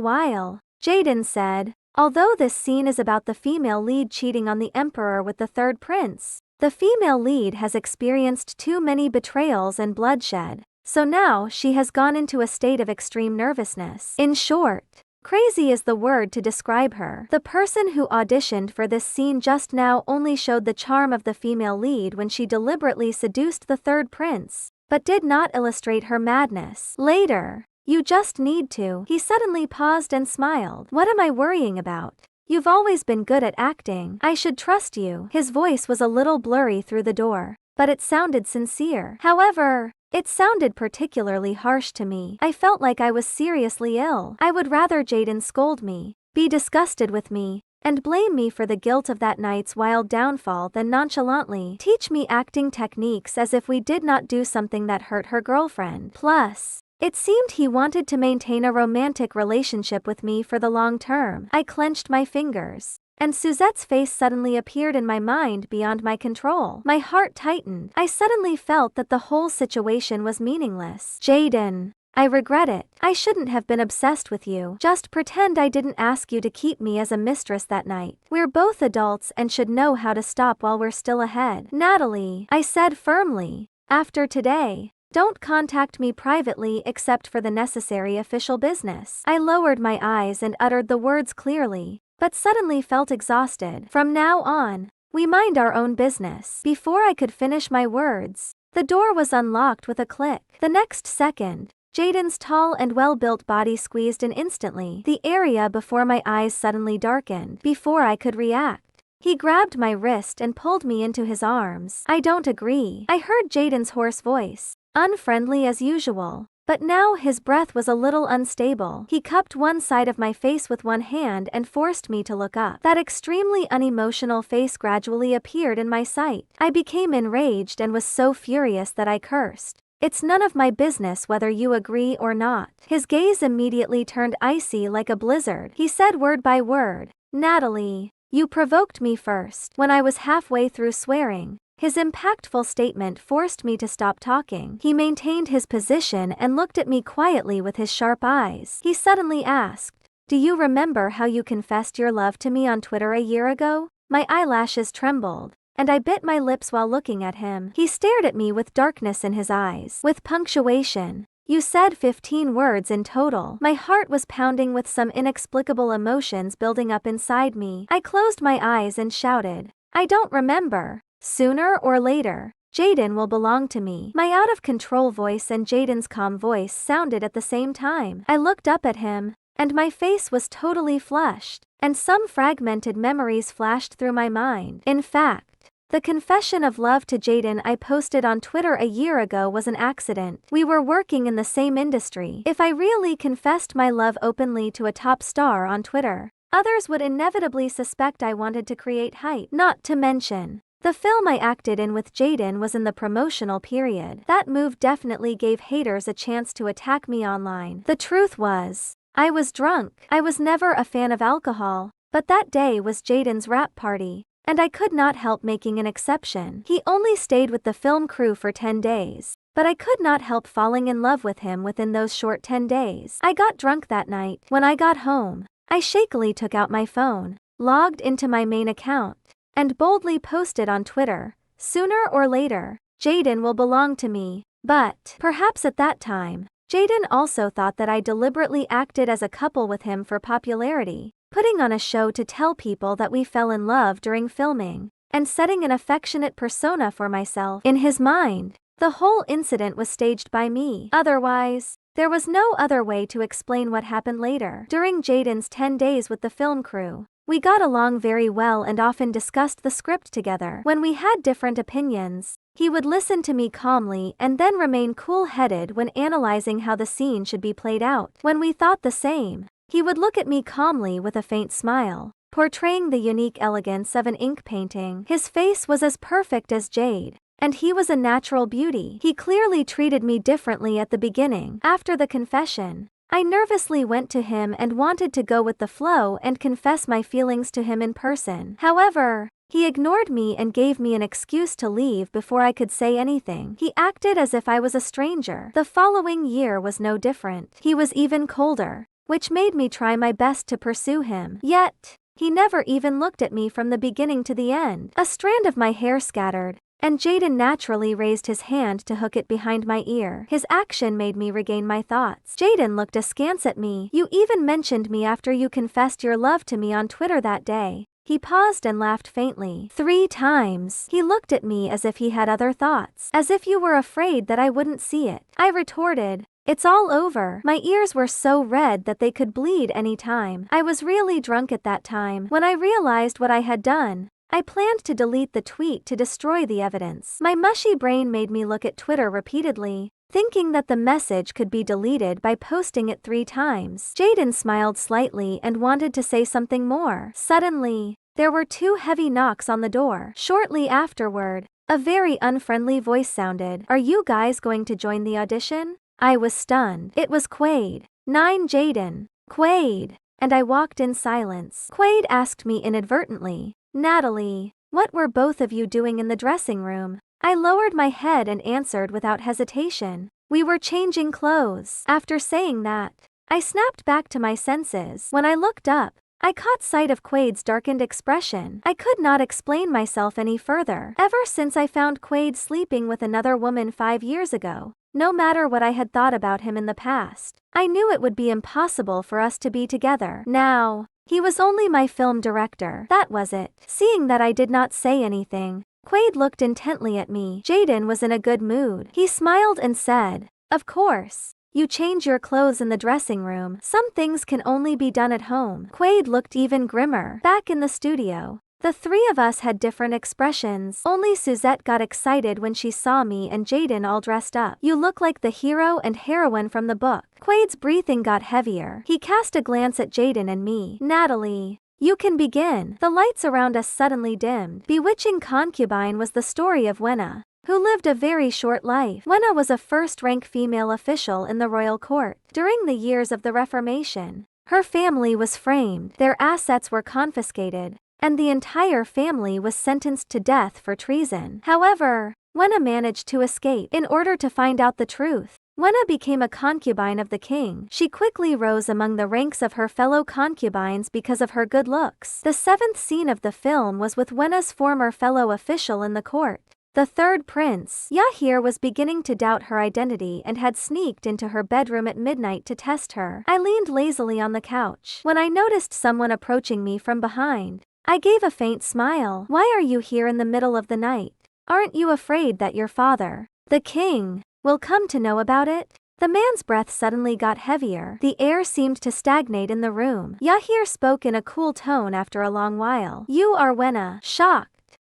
while, Jaden said, "Although this scene is about the female lead cheating on the emperor with the third prince, the female lead has experienced too many betrayals and bloodshed, so now she has gone into a state of extreme nervousness. In short, crazy is the word to describe her." The person who auditioned for this scene just now only showed the charm of the female lead when she deliberately seduced the third prince, but did not illustrate her madness. Later, "You just need to." He suddenly paused and smiled. "What am I worrying about? You've always been good at acting. I should trust you." His voice was a little blurry through the door, but it sounded sincere. However, it sounded particularly harsh to me. I felt like I was seriously ill. I would rather Jaden scold me, be disgusted with me, and blame me for the guilt of that night's wild downfall, then nonchalantly teach me acting techniques as if we did not do something that hurt her girlfriend. Plus, it seemed he wanted to maintain a romantic relationship with me for the long term. I clenched my fingers, and Suzette's face suddenly appeared in my mind beyond my control. My heart tightened. I suddenly felt that the whole situation was meaningless. Jaden, I regret it. I shouldn't have been obsessed with you. Just pretend I didn't ask you to keep me as a mistress that night. We're both adults and should know how to stop while we're still ahead. Natalie, I said firmly, after today, don't contact me privately except for the necessary official business. I lowered my eyes and uttered the words clearly, but suddenly felt exhausted. From now on, we mind our own business. Before I could finish my words, the door was unlocked with a click. The next second, Jaden's tall and well-built body squeezed in instantly. The area before my eyes suddenly darkened. Before I could react, he grabbed my wrist and pulled me into his arms. I don't agree. I heard Jaden's hoarse voice, unfriendly as usual, but now his breath was a little unstable. He cupped one side of my face with one hand and forced me to look up. That extremely unemotional face gradually appeared in my sight. I became enraged and was so furious that I cursed. It's none of my business whether you agree or not. His gaze immediately turned icy like a blizzard. He said word by word, Natalie, you provoked me first. When I was halfway through swearing, his impactful statement forced me to stop talking. He maintained his position and looked at me quietly with his sharp eyes. He suddenly asked, do you remember how you confessed your love to me on Twitter a year ago? My eyelashes trembled, and I bit my lips while looking at him. He stared at me with darkness in his eyes. With punctuation, you said 15 words in total. My heart was pounding with some inexplicable emotions building up inside me. I closed my eyes and shouted, I don't remember. Sooner or later, Jaden will belong to me. My out-of-control voice and Jaden's calm voice sounded at the same time. I looked up at him, and my face was totally flushed, and some fragmented memories flashed through my mind. In fact, the confession of love to Jaden I posted on Twitter a year ago was an accident. We were working in the same industry. If I really confessed my love openly to a top star on Twitter, others would inevitably suspect I wanted to create hype. Not to mention, the film I acted in with Jaden was in the promotional period. That move definitely gave haters a chance to attack me online. The truth was, I was drunk. I was never a fan of alcohol, but that day was Jaden's rap party, and I could not help making an exception. He only stayed with the film crew for 10 days, but I could not help falling in love with him within those short 10 days. I got drunk that night. When I got home, I shakily took out my phone, logged into my main account, and boldly posted on Twitter, sooner or later, Jaden will belong to me. But, perhaps at that time, Jaden also thought that I deliberately acted as a couple with him for popularity, putting on a show to tell people that we fell in love during filming, and setting an affectionate persona for myself. In his mind, the whole incident was staged by me. Otherwise, there was no other way to explain what happened later. During Jaden's 10 days with the film crew, we got along very well and often discussed the script together. When we had different opinions, he would listen to me calmly and then remain cool-headed when analyzing how the scene should be played out. When we thought the same, he would look at me calmly with a faint smile, portraying the unique elegance of an ink painting. His face was as perfect as jade, and he was a natural beauty. He clearly treated me differently at the beginning. After the confession, I nervously went to him and wanted to go with the flow and confess my feelings to him in person. However, he ignored me and gave me an excuse to leave before I could say anything. He acted as if I was a stranger. The following year was no different. He was even colder, which made me try my best to pursue him. Yet, he never even looked at me from the beginning to the end. A strand of my hair scattered, and Jaden naturally raised his hand to hook it behind my ear. His action made me regain my thoughts. Jaden looked askance at me. You even mentioned me after you confessed your love to me on Twitter that day. He paused and laughed faintly. 3 times. He looked at me as if he had other thoughts. As if you were afraid that I wouldn't see it. I retorted, it's all over. My ears were so red that they could bleed any time. I was really drunk at that time. When I realized what I had done, I planned to delete the tweet to destroy the evidence. My mushy brain made me look at Twitter repeatedly, thinking that the message could be deleted by posting it 3 times. Jaden smiled slightly and wanted to say something more. Suddenly, there were 2 heavy knocks on the door. Shortly afterward, a very unfriendly voice sounded. "Are you guys going to join the audition?" I was stunned. It was Quaid. 9 Jaden. Quaid. And I walked in silence. Quaid asked me inadvertently, "Natalie, what were both of you doing in the dressing room?" I lowered my head and answered without hesitation, "We were changing clothes." After saying that, I snapped back to my senses. When I looked up, I caught sight of Quaid's darkened expression. I could not explain myself any further. Ever since I found Quaid sleeping with another woman 5 years ago, no matter what I had thought about him in the past, I knew it would be impossible for us to be together. Now, he was only my film director. That was it. Seeing that I did not say anything, Quaid looked intently at me. Jaden was in a good mood. He smiled and said, "Of course. You change your clothes in the dressing room. Some things can only be done at home." Quaid looked even grimmer. Back in the studio, the 3 of us had different expressions. Only Suzette got excited when she saw me and Jaden all dressed up. "You look like the hero and heroine from the book." Quaid's breathing got heavier. He cast a glance at Jaden and me. "Natalie, you can begin." The lights around us suddenly dimmed. Bewitching Concubine was the story of Wenna, who lived a very short life. Wenna was a first-rank female official in the royal court. During the years of the Reformation, her family was framed, their assets were confiscated, and the entire family was sentenced to death for treason. However, Wenna managed to escape. In order to find out the truth, Wenna became a concubine of the king. She quickly rose among the ranks of her fellow concubines because of her good looks. The 7th scene of the film was with Wenna's former fellow official in the court. The 3rd prince, Yahir, was beginning to doubt her identity and had sneaked into her bedroom at midnight to test her. I leaned lazily on the couch when I noticed someone approaching me from behind. I gave a faint smile. "Why are you here in the middle of the night? Aren't you afraid that your father, the king, will come to know about it?" The man's breath suddenly got heavier. The air seemed to stagnate in the room. Yahir spoke in a cool tone after a long while. "You are Wenna." Shocked,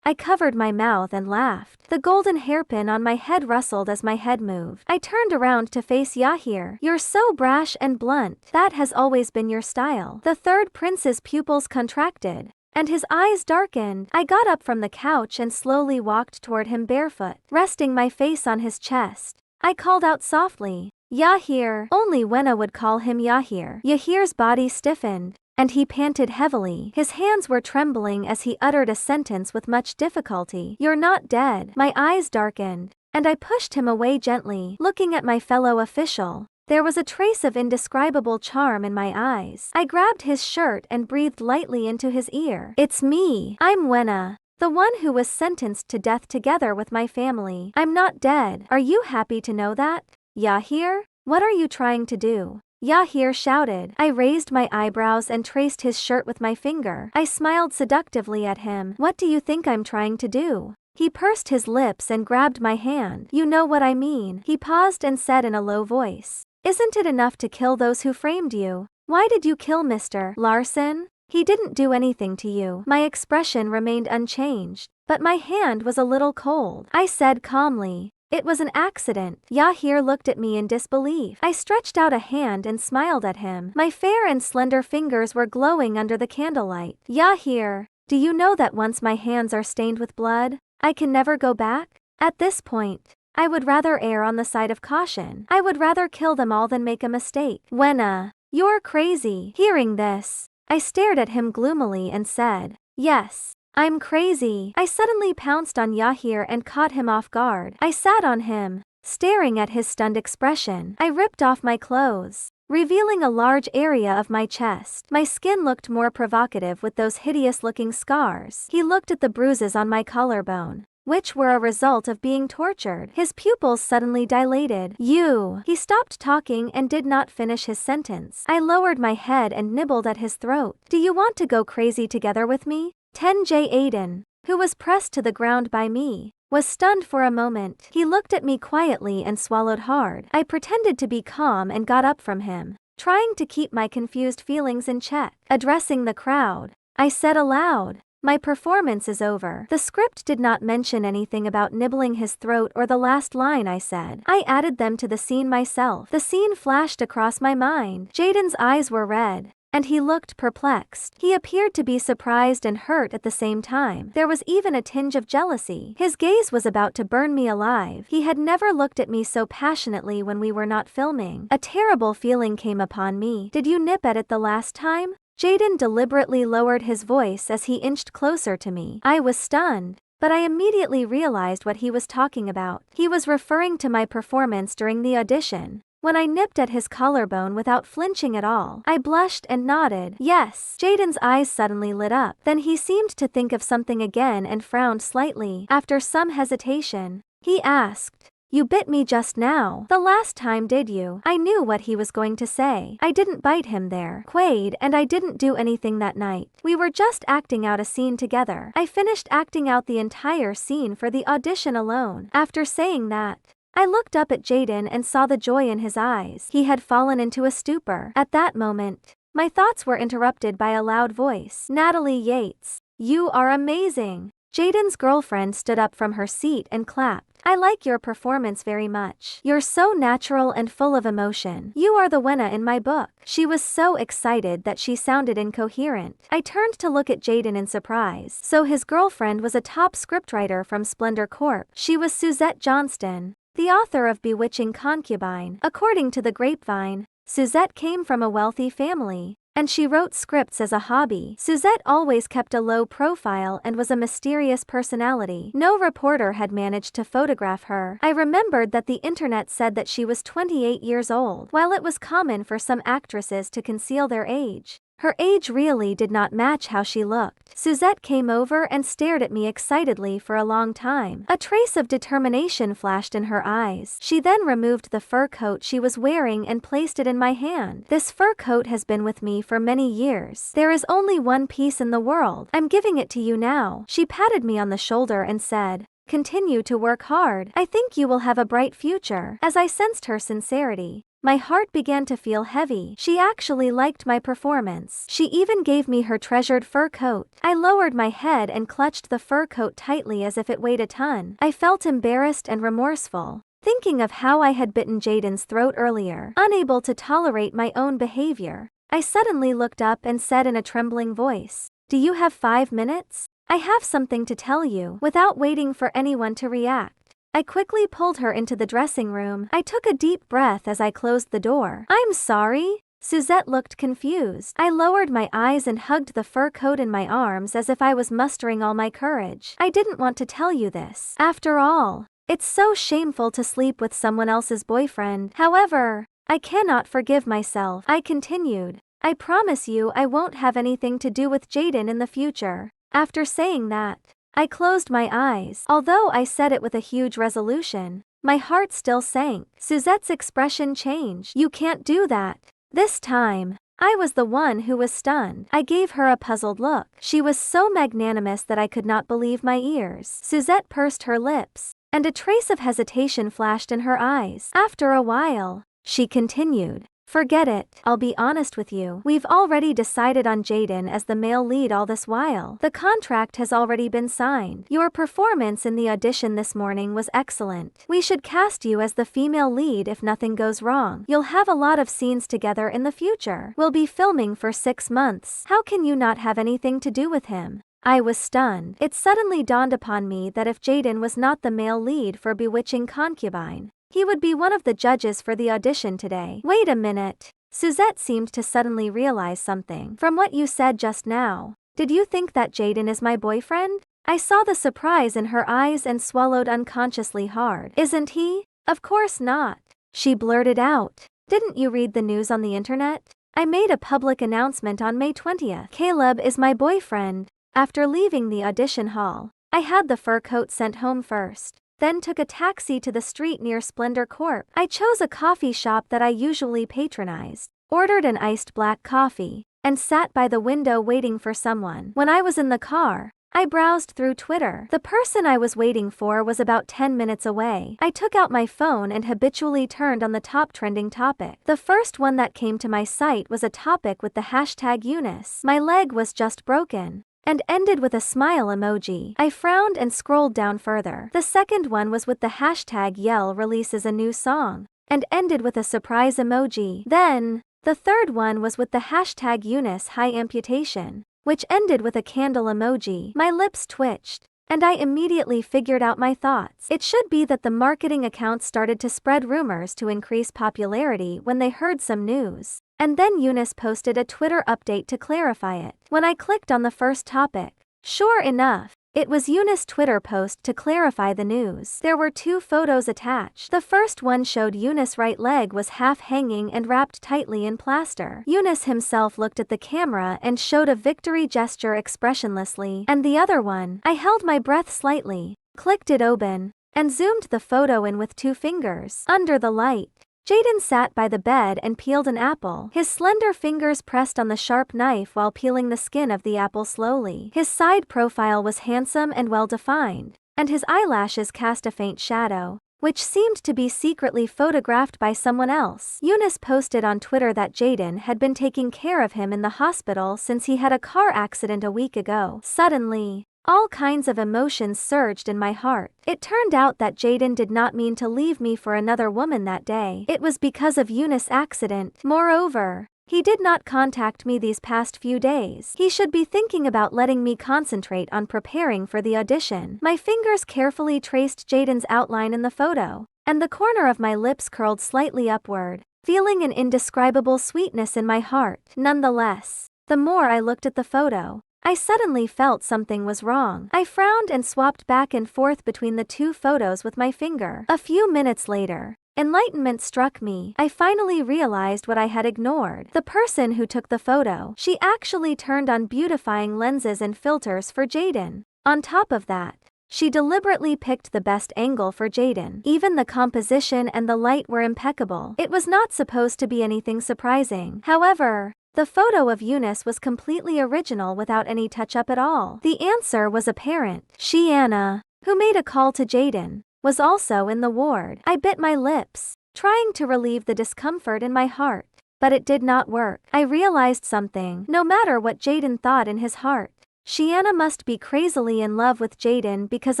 I covered my mouth and laughed. The golden hairpin on my head rustled as my head moved. I turned around to face Yahir. "You're so brash and blunt. That has always been your style." The 3rd prince's pupils contracted, and his eyes darkened. I got up from the couch and slowly walked toward him barefoot, resting my face on his chest. I called out softly, "Yahir." Only Wenna would call him Yahir. Yahir's body stiffened, and he panted heavily. His hands were trembling as he uttered a sentence with much difficulty. "You're not dead." My eyes darkened, and I pushed him away gently. Looking at my fellow official, there was a trace of indescribable charm in my eyes. I grabbed his shirt and breathed lightly into his ear. "It's me. I'm Wenna, the one who was sentenced to death together with my family. I'm not dead. Are you happy to know that?" "Yahir, what are you trying to do?" Yahir shouted. I raised my eyebrows and traced his shirt with my finger. I smiled seductively at him. "What do you think I'm trying to do?" He pursed his lips and grabbed my hand. "You know what I mean." He paused and said in a low voice, "Isn't it enough to kill those who framed you? Why did you kill Mr. Larson? He didn't do anything to you." My expression remained unchanged, but my hand was a little cold. I said calmly, "It was an accident." Yahir looked at me in disbelief. I stretched out a hand and smiled at him. My fair and slender fingers were glowing under the candlelight. "Yahir, do you know that once my hands are stained with blood, I can never go back? At this point, I would rather err on the side of caution. I would rather kill them all than make a mistake." "Wenna, you're crazy." Hearing this, I stared at him gloomily and said, "Yes, I'm crazy." I suddenly pounced on Yahir and caught him off guard. I sat on him, staring at his stunned expression. I ripped off my clothes, revealing a large area of my chest. My skin looked more provocative with those hideous-looking scars. He looked at the bruises on my collarbone, which were a result of being tortured. His pupils suddenly dilated. "You." He stopped talking and did not finish his sentence. I lowered my head and nibbled at his throat. "Do you want to go crazy together with me?" 10J Aiden, who was pressed to the ground by me, was stunned for a moment. He looked at me quietly and swallowed hard. I pretended to be calm and got up from him, trying to keep my confused feelings in check. Addressing the crowd, I said aloud, My performance is over. The script did not mention anything about nibbling his throat or the last line I said. I added them to the scene myself. The scene flashed across my mind. Jaden's eyes were red, and he looked perplexed. He appeared to be surprised and hurt at the same time. There was even a tinge of jealousy. His gaze was about to burn me alive. He had never looked at me so passionately when we were not filming. A terrible feeling came upon me. Did you nip at it the last time? Jaden deliberately lowered his voice as he inched closer to me. I was stunned, but I immediately realized what he was talking about. He was referring to my performance during the audition, when I nipped at his collarbone without flinching at all. I blushed and nodded. Yes. Jaden's eyes suddenly lit up. Then he seemed to think of something again and frowned slightly. After some hesitation, he asked, "You bit me just now. The last time, did you?" I knew what he was going to say. I didn't bite him there, Quaid, and I didn't do anything that night. We were just acting out a scene together. I finished acting out the entire scene for the audition alone. After saying that, I looked up at Jaden and saw the joy in his eyes. He had fallen into a stupor. At that moment, my thoughts were interrupted by a loud voice. Natalie Yates, you are amazing. Jaden's girlfriend stood up from her seat and clapped. I like your performance very much. You're so natural and full of emotion. You are the winner in my book. She was so excited that she sounded incoherent. I turned to look at Jaden in surprise. So his girlfriend was a top scriptwriter from Splendor Corp. She was Suzette Johnston, the author of Bewitching Concubine. According to the grapevine, Suzette came from a wealthy family, and she wrote scripts as a hobby. Suzette always kept a low profile and was a mysterious personality. No reporter had managed to photograph her. I remembered that the internet said that she was 28 years old. While it was common for some actresses to conceal their age, her age really did not match how she looked. Suzette came over and stared at me excitedly for a long time. A trace of determination flashed in her eyes. She then removed the fur coat she was wearing and placed it in my hand. This fur coat has been with me for many years. There is only one piece in the world. I'm giving it to you now. She patted me on the shoulder and said, "Continue to work hard. I think you will have a bright future." As I sensed her sincerity, my heart began to feel heavy. She actually liked my performance. She even gave me her treasured fur coat. I lowered my head and clutched the fur coat tightly as if it weighed a ton. I felt embarrassed and remorseful, thinking of how I had bitten Jaden's throat earlier. Unable to tolerate my own behavior, I suddenly looked up and said in a trembling voice, "Do you have 5 minutes? I have something to tell you." Without waiting for anyone to react, I quickly pulled her into the dressing room. I took a deep breath as I closed the door. "I'm sorry." Suzette looked confused. I lowered my eyes and hugged the fur coat in my arms as if I was mustering all my courage. "I didn't want to tell you this. After all, it's so shameful to sleep with someone else's boyfriend. However, I cannot forgive myself." I continued, "I promise you I won't have anything to do with Jaden in the future." After saying that, I closed my eyes. Although I said it with a huge resolution, my heart still sank. Suzette's expression changed. "You can't do that." This time, I was the one who was stunned. I gave her a puzzled look. She was so magnanimous that I could not believe my ears. Suzette pursed her lips, and a trace of hesitation flashed in her eyes. After a while, she continued, "Forget it. I'll be honest with you. We've already decided on Jaden as the male lead all this while. The contract has already been signed. Your performance in the audition this morning was excellent. We should cast you as the female lead if nothing goes wrong. You'll have a lot of scenes together in the future. We'll be filming for 6 months. How can you not have anything to do with him?" I was stunned. It suddenly dawned upon me that if Jaden was not the male lead for Bewitching Concubine, he would be one of the judges for the audition today. Wait a minute. Suzette seemed to suddenly realize something. "From what you said just now, did you think that Jaden is my boyfriend?" I saw the surprise in her eyes and swallowed unconsciously hard. "Isn't he?" "Of course not." She blurted out. "Didn't you read the news on the internet? I made a public announcement on May 20th. Caleb is my boyfriend." After leaving the audition hall, I had the fur coat sent home first, then took a taxi to the street near Splendor Corp. I chose a coffee shop that I usually patronized, ordered an iced black coffee, and sat by the window waiting for someone. When I was in the car, I browsed through Twitter. The person I was waiting for was about 10 minutes away. I took out my phone and habitually turned on the top trending topic. The first one that came to my sight was a topic with the hashtag Eunice. My leg was just broken. and ended with a smile emoji. I frowned and scrolled down further. The second one was with the hashtag Yell releases a new song, and ended with a surprise emoji. Then, the third one was with the hashtag Eunice high amputation, which ended with a candle emoji. My lips twitched, and I immediately figured out my thoughts. It should be that the marketing accounts started to spread rumors to increase popularity when they heard some news. And then Eunice posted a Twitter update to clarify it. When I clicked on the first topic, sure enough, it was Eunice's Twitter post to clarify the news. There were 2 photos attached. The first one showed Eunice's right leg was half hanging and wrapped tightly in plaster. Eunice himself looked at the camera and showed a victory gesture expressionlessly. And the other one, I held my breath slightly, clicked it open, and zoomed the photo in with 2 fingers. Under the light, Jaden sat by the bed and peeled an apple. His slender fingers pressed on the sharp knife while peeling the skin of the apple slowly. His side profile was handsome and well-defined, and his eyelashes cast a faint shadow, which seemed to be secretly photographed by someone else. Eunice posted on Twitter that Jaden had been taking care of him in the hospital since he had a car accident a week ago. Suddenly, all kinds of emotions surged in my heart. It turned out that Jaden did not mean to leave me for another woman that day. It was because of Eunice's accident. Moreover, he did not contact me these past few days. He should be thinking about letting me concentrate on preparing for the audition. My fingers carefully traced Jaden's outline in the photo, and the corner of my lips curled slightly upward, feeling an indescribable sweetness in my heart. Nonetheless, the more I looked at the photo, I suddenly felt something was wrong. I frowned and swapped back and forth between the 2 photos with my finger. A few minutes later, enlightenment struck me. I finally realized what I had ignored. The person who took the photo, she actually turned on beautifying lenses and filters for Jaden. On top of that, she deliberately picked the best angle for Jaden. Even the composition and the light were impeccable. It was not supposed to be anything surprising. However, the photo of Eunice was completely original without any touch-up at all. The answer was apparent. Shiana, who made a call to Jaden, was also in the ward. I bit my lips, trying to relieve the discomfort in my heart, but it did not work. I realized something. No matter what Jaden thought in his heart, Shiana must be crazily in love with Jaden because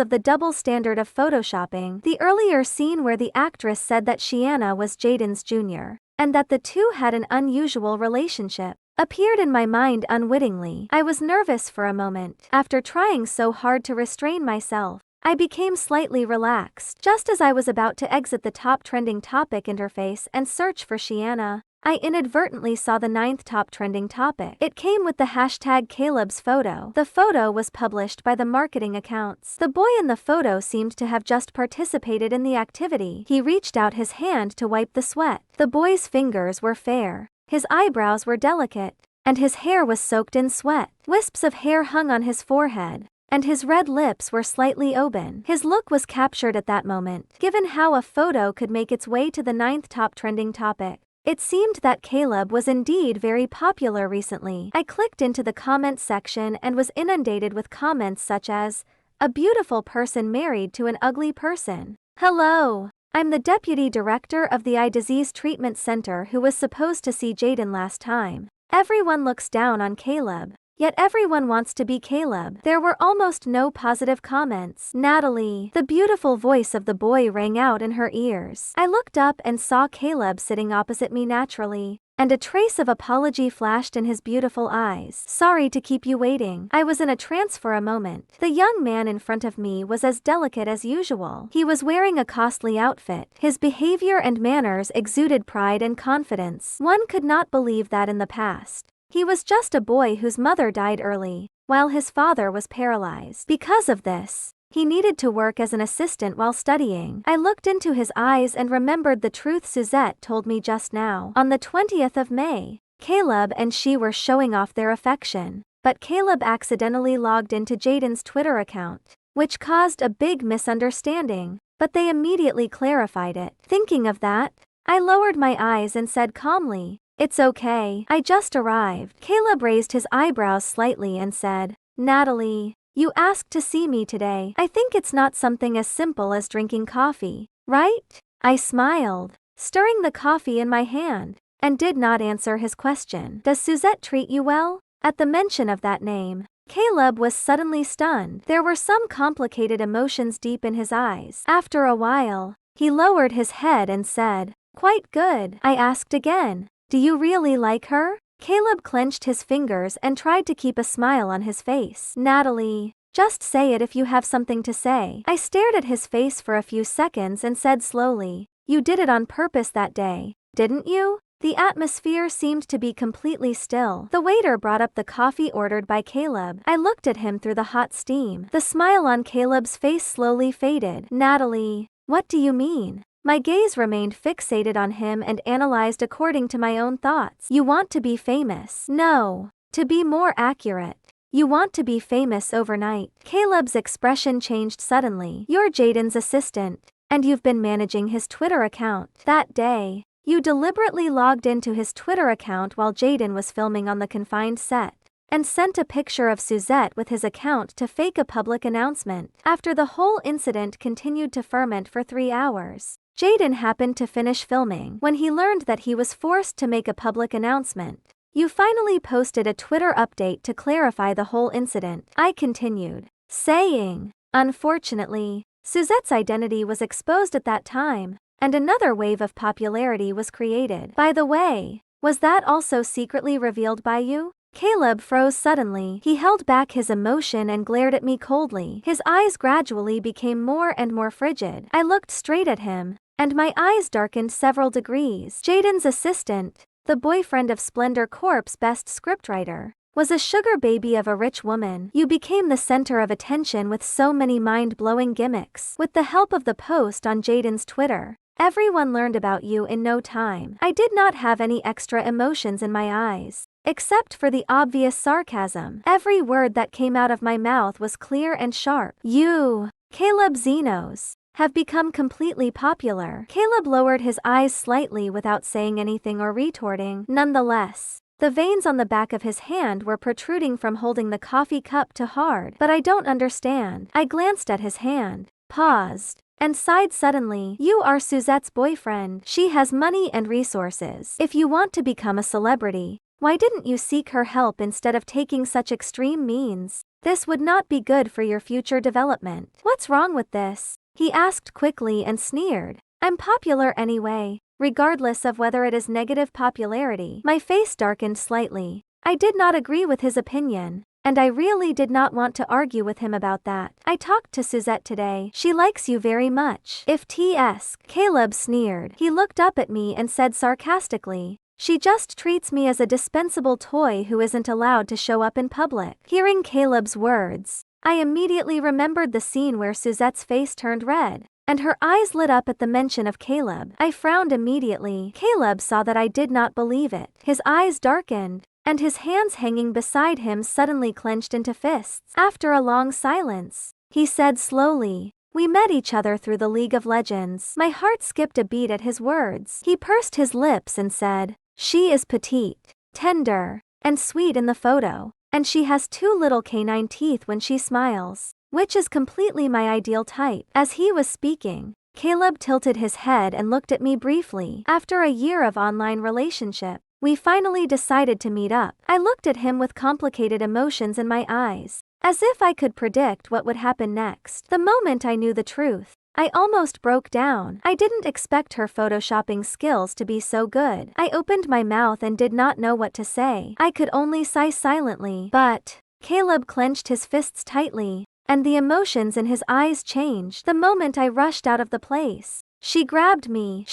of the double standard of photoshopping. The earlier scene where the actress said that Shiana was Jaden's junior, and that the 2 had an unusual relationship, appeared in my mind unwittingly. I was nervous for a moment. After trying so hard to restrain myself, I became slightly relaxed. Just as I was about to exit the top trending topic interface and search for Shiana, I inadvertently saw the 9th top trending topic. It came with the hashtag Caleb's photo. The photo was published by the marketing accounts. The boy in the photo seemed to have just participated in the activity. He reached out his hand to wipe the sweat. The boy's fingers were fair, his eyebrows were delicate, and his hair was soaked in sweat. Wisps of hair hung on his forehead, and his red lips were slightly open. His look was captured at that moment. Given how a photo could make its way to the 9th top trending topic, it seemed that Caleb was indeed very popular recently. I clicked into the comments section and was inundated with comments such as, "A beautiful person married to an ugly person. Hello, I'm the deputy director of the Eye Disease Treatment Center who was supposed to see Jaden last time. Everyone looks down on Caleb, yet everyone wants to be Caleb." There were almost no positive comments. Natalie, the beautiful voice of the boy, rang out in her ears. I looked up and saw Caleb sitting opposite me naturally, and a trace of apology flashed in his beautiful eyes. "Sorry to keep you waiting." I was in a trance for a moment. The young man in front of me was as delicate as usual. He was wearing a costly outfit. His behavior and manners exuded pride and confidence. One could not believe that in the past he was just a boy whose mother died early, while his father was paralyzed. Because of this, he needed to work as an assistant while studying. I looked into his eyes and remembered the truth Suzette told me just now. On the 20th of May, Caleb and she were showing off their affection, but Caleb accidentally logged into Jaden's Twitter account, which caused a big misunderstanding, but they immediately clarified it. Thinking of that, I lowered my eyes and said calmly, "It's okay, I just arrived." Caleb raised his eyebrows slightly and said, "Natalie, you asked to see me today. I think it's not something as simple as drinking coffee, right?" I smiled, stirring the coffee in my hand, and did not answer his question. "Does Suzette treat you well?" At the mention of that name, Caleb was suddenly stunned. There were some complicated emotions deep in his eyes. After a while, he lowered his head and said, "Quite good." I asked again, "Do you really like her?" Caleb clenched his fingers and tried to keep a smile on his face. "Natalie, just say it if you have something to say." I stared at his face for a few seconds and said slowly, "You did it on purpose that day, didn't you?" The atmosphere seemed to be completely still. The waiter brought up the coffee ordered by Caleb. I looked at him through the hot steam. The smile on Caleb's face slowly faded. "Natalie, what do you mean?" My gaze remained fixated on him and analyzed according to my own thoughts. "You want to be famous." "No. To be more accurate, you want to be famous overnight." Caleb's expression changed suddenly. "You're Jaden's assistant, and you've been managing his Twitter account. That day, you deliberately logged into his Twitter account while Jaden was filming on the confined set, and sent a picture of Suzette with his account to fake a public announcement. After the whole incident continued to ferment for 3 hours, Jaden happened to finish filming. When he learned that he was forced to make a public announcement, you finally posted a Twitter update to clarify the whole incident." I continued, saying, "Unfortunately, Suzette's identity was exposed at that time, and another wave of popularity was created." "By the way, was that also secretly revealed by you?" Caleb froze suddenly. He held back his emotion and glared at me coldly. His eyes gradually became more and more frigid. I looked straight at him, and my eyes darkened several degrees. "Jaden's assistant, the boyfriend of Splendor Corp's best scriptwriter, was a sugar baby of a rich woman. You became the center of attention with so many mind-blowing gimmicks. With the help of the post on Jaden's Twitter, everyone learned about you in no time." I did not have any extra emotions in my eyes, except for the obvious sarcasm. Every word that came out of my mouth was clear and sharp. "You, Caleb Zenos, have become completely popular." Caleb lowered his eyes slightly without saying anything or retorting. Nonetheless, the veins on the back of his hand were protruding from holding the coffee cup too hard. "But I don't understand." I glanced at his hand, paused, and sighed suddenly. "You are Suzette's boyfriend. She has money and resources. If you want to become a celebrity, why didn't you seek her help instead of taking such extreme means? This would not be good for your future development." "What's wrong with this?" he asked quickly and sneered. "I'm popular anyway, regardless of whether it is negative popularity." My face darkened slightly. I did not agree with his opinion, and I really did not want to argue with him about that. "I talked to Suzette today. She likes you very much." "If T.S." Caleb sneered. He looked up at me and said sarcastically, "She just treats me as a dispensable toy who isn't allowed to show up in public." Hearing Caleb's words, I immediately remembered the scene where Suzette's face turned red, and her eyes lit up at the mention of Caleb. I frowned immediately. Caleb saw that I did not believe it. His eyes darkened, and his hands hanging beside him suddenly clenched into fists. After a long silence, he said slowly, "We met each other through the League of Legends." My heart skipped a beat at his words. He pursed his lips and said, "She is petite, tender, and sweet in the photo, and she has 2 little canine teeth when she smiles, which is completely my ideal type." As he was speaking, Caleb tilted his head and looked at me briefly. After a year of online relationship, we finally decided to meet up. I looked at him with complicated emotions in my eyes, as if I could predict what would happen next. The moment I knew the truth, I almost broke down. I didn't expect her photoshopping skills to be so good. I opened my mouth and did not know what to say. I could only sigh silently. "But..." Caleb clenched his fists tightly, and the emotions in his eyes changed the moment I rushed out of the place. "She grabbed me."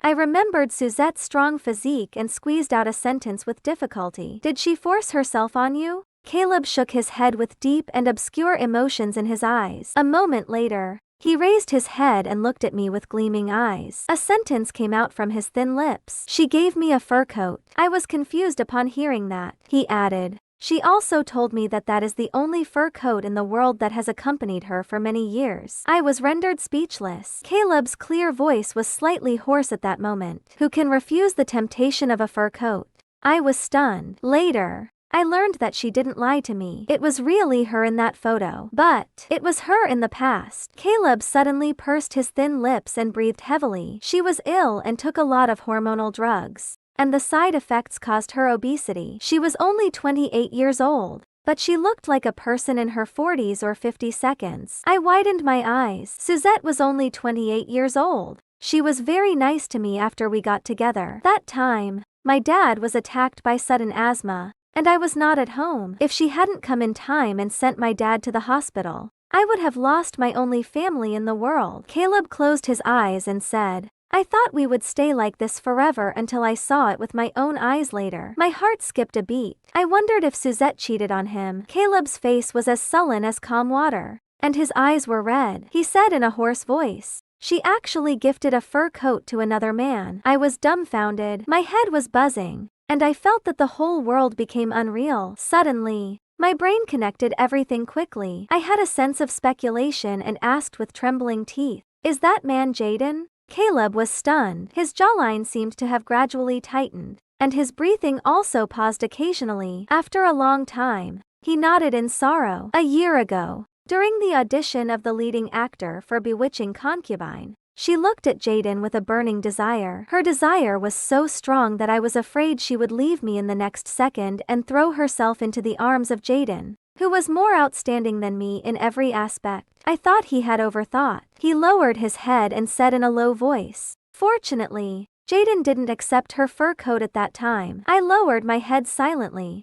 I remembered Suzette's strong physique and squeezed out a sentence with difficulty. "Did she force herself on you?" Caleb shook his head with deep and obscure emotions in his eyes. A moment later, he raised his head and looked at me with gleaming eyes. A sentence came out from his thin lips. "She gave me a fur coat." I was confused upon hearing that. He added, "She also told me that that is the only fur coat in the world that has accompanied her for many years." I was rendered speechless. Caleb's clear voice was slightly hoarse at that moment. "Who can refuse the temptation of a fur coat?" I was stunned. Later, I learned that she didn't lie to me. It was really her in that photo. But it was her in the past. Caleb suddenly pursed his thin lips and breathed heavily. "She was ill and took a lot of hormonal drugs, and the side effects caused her obesity. She was only 28 years old, but she looked like a person in her 40s or 50s. I widened my eyes. Suzette was only 28 years old. She was very nice to me after we got together. That time, my dad was attacked by sudden asthma, and I was not at home. If she hadn't come in time and sent my dad to the hospital, I would have lost my only family in the world. Caleb closed his eyes and said, I thought we would stay like this forever until I saw it with my own eyes later. My heart skipped a beat. I wondered if Suzette cheated on him. Caleb's face was as sullen as calm water, and his eyes were red. He said in a hoarse voice, she actually gifted a fur coat to another man. I was dumbfounded. My head was buzzing, and I felt that the whole world became unreal. Suddenly, my brain connected everything quickly. I had a sense of speculation and asked with trembling teeth, is that man Jaden? Caleb was stunned. His jawline seemed to have gradually tightened, and his breathing also paused occasionally. After a long time, he nodded in sorrow. A year ago, during the audition of the leading actor for Bewitching Concubine, she looked at Jaden with a burning desire. Her desire was so strong that I was afraid she would leave me in the next second and throw herself into the arms of Jaden, who was more outstanding than me in every aspect. I thought he had overthought. He lowered his head and said in a low voice, fortunately, Jaden didn't accept her fur coat at that time. I lowered my head silently.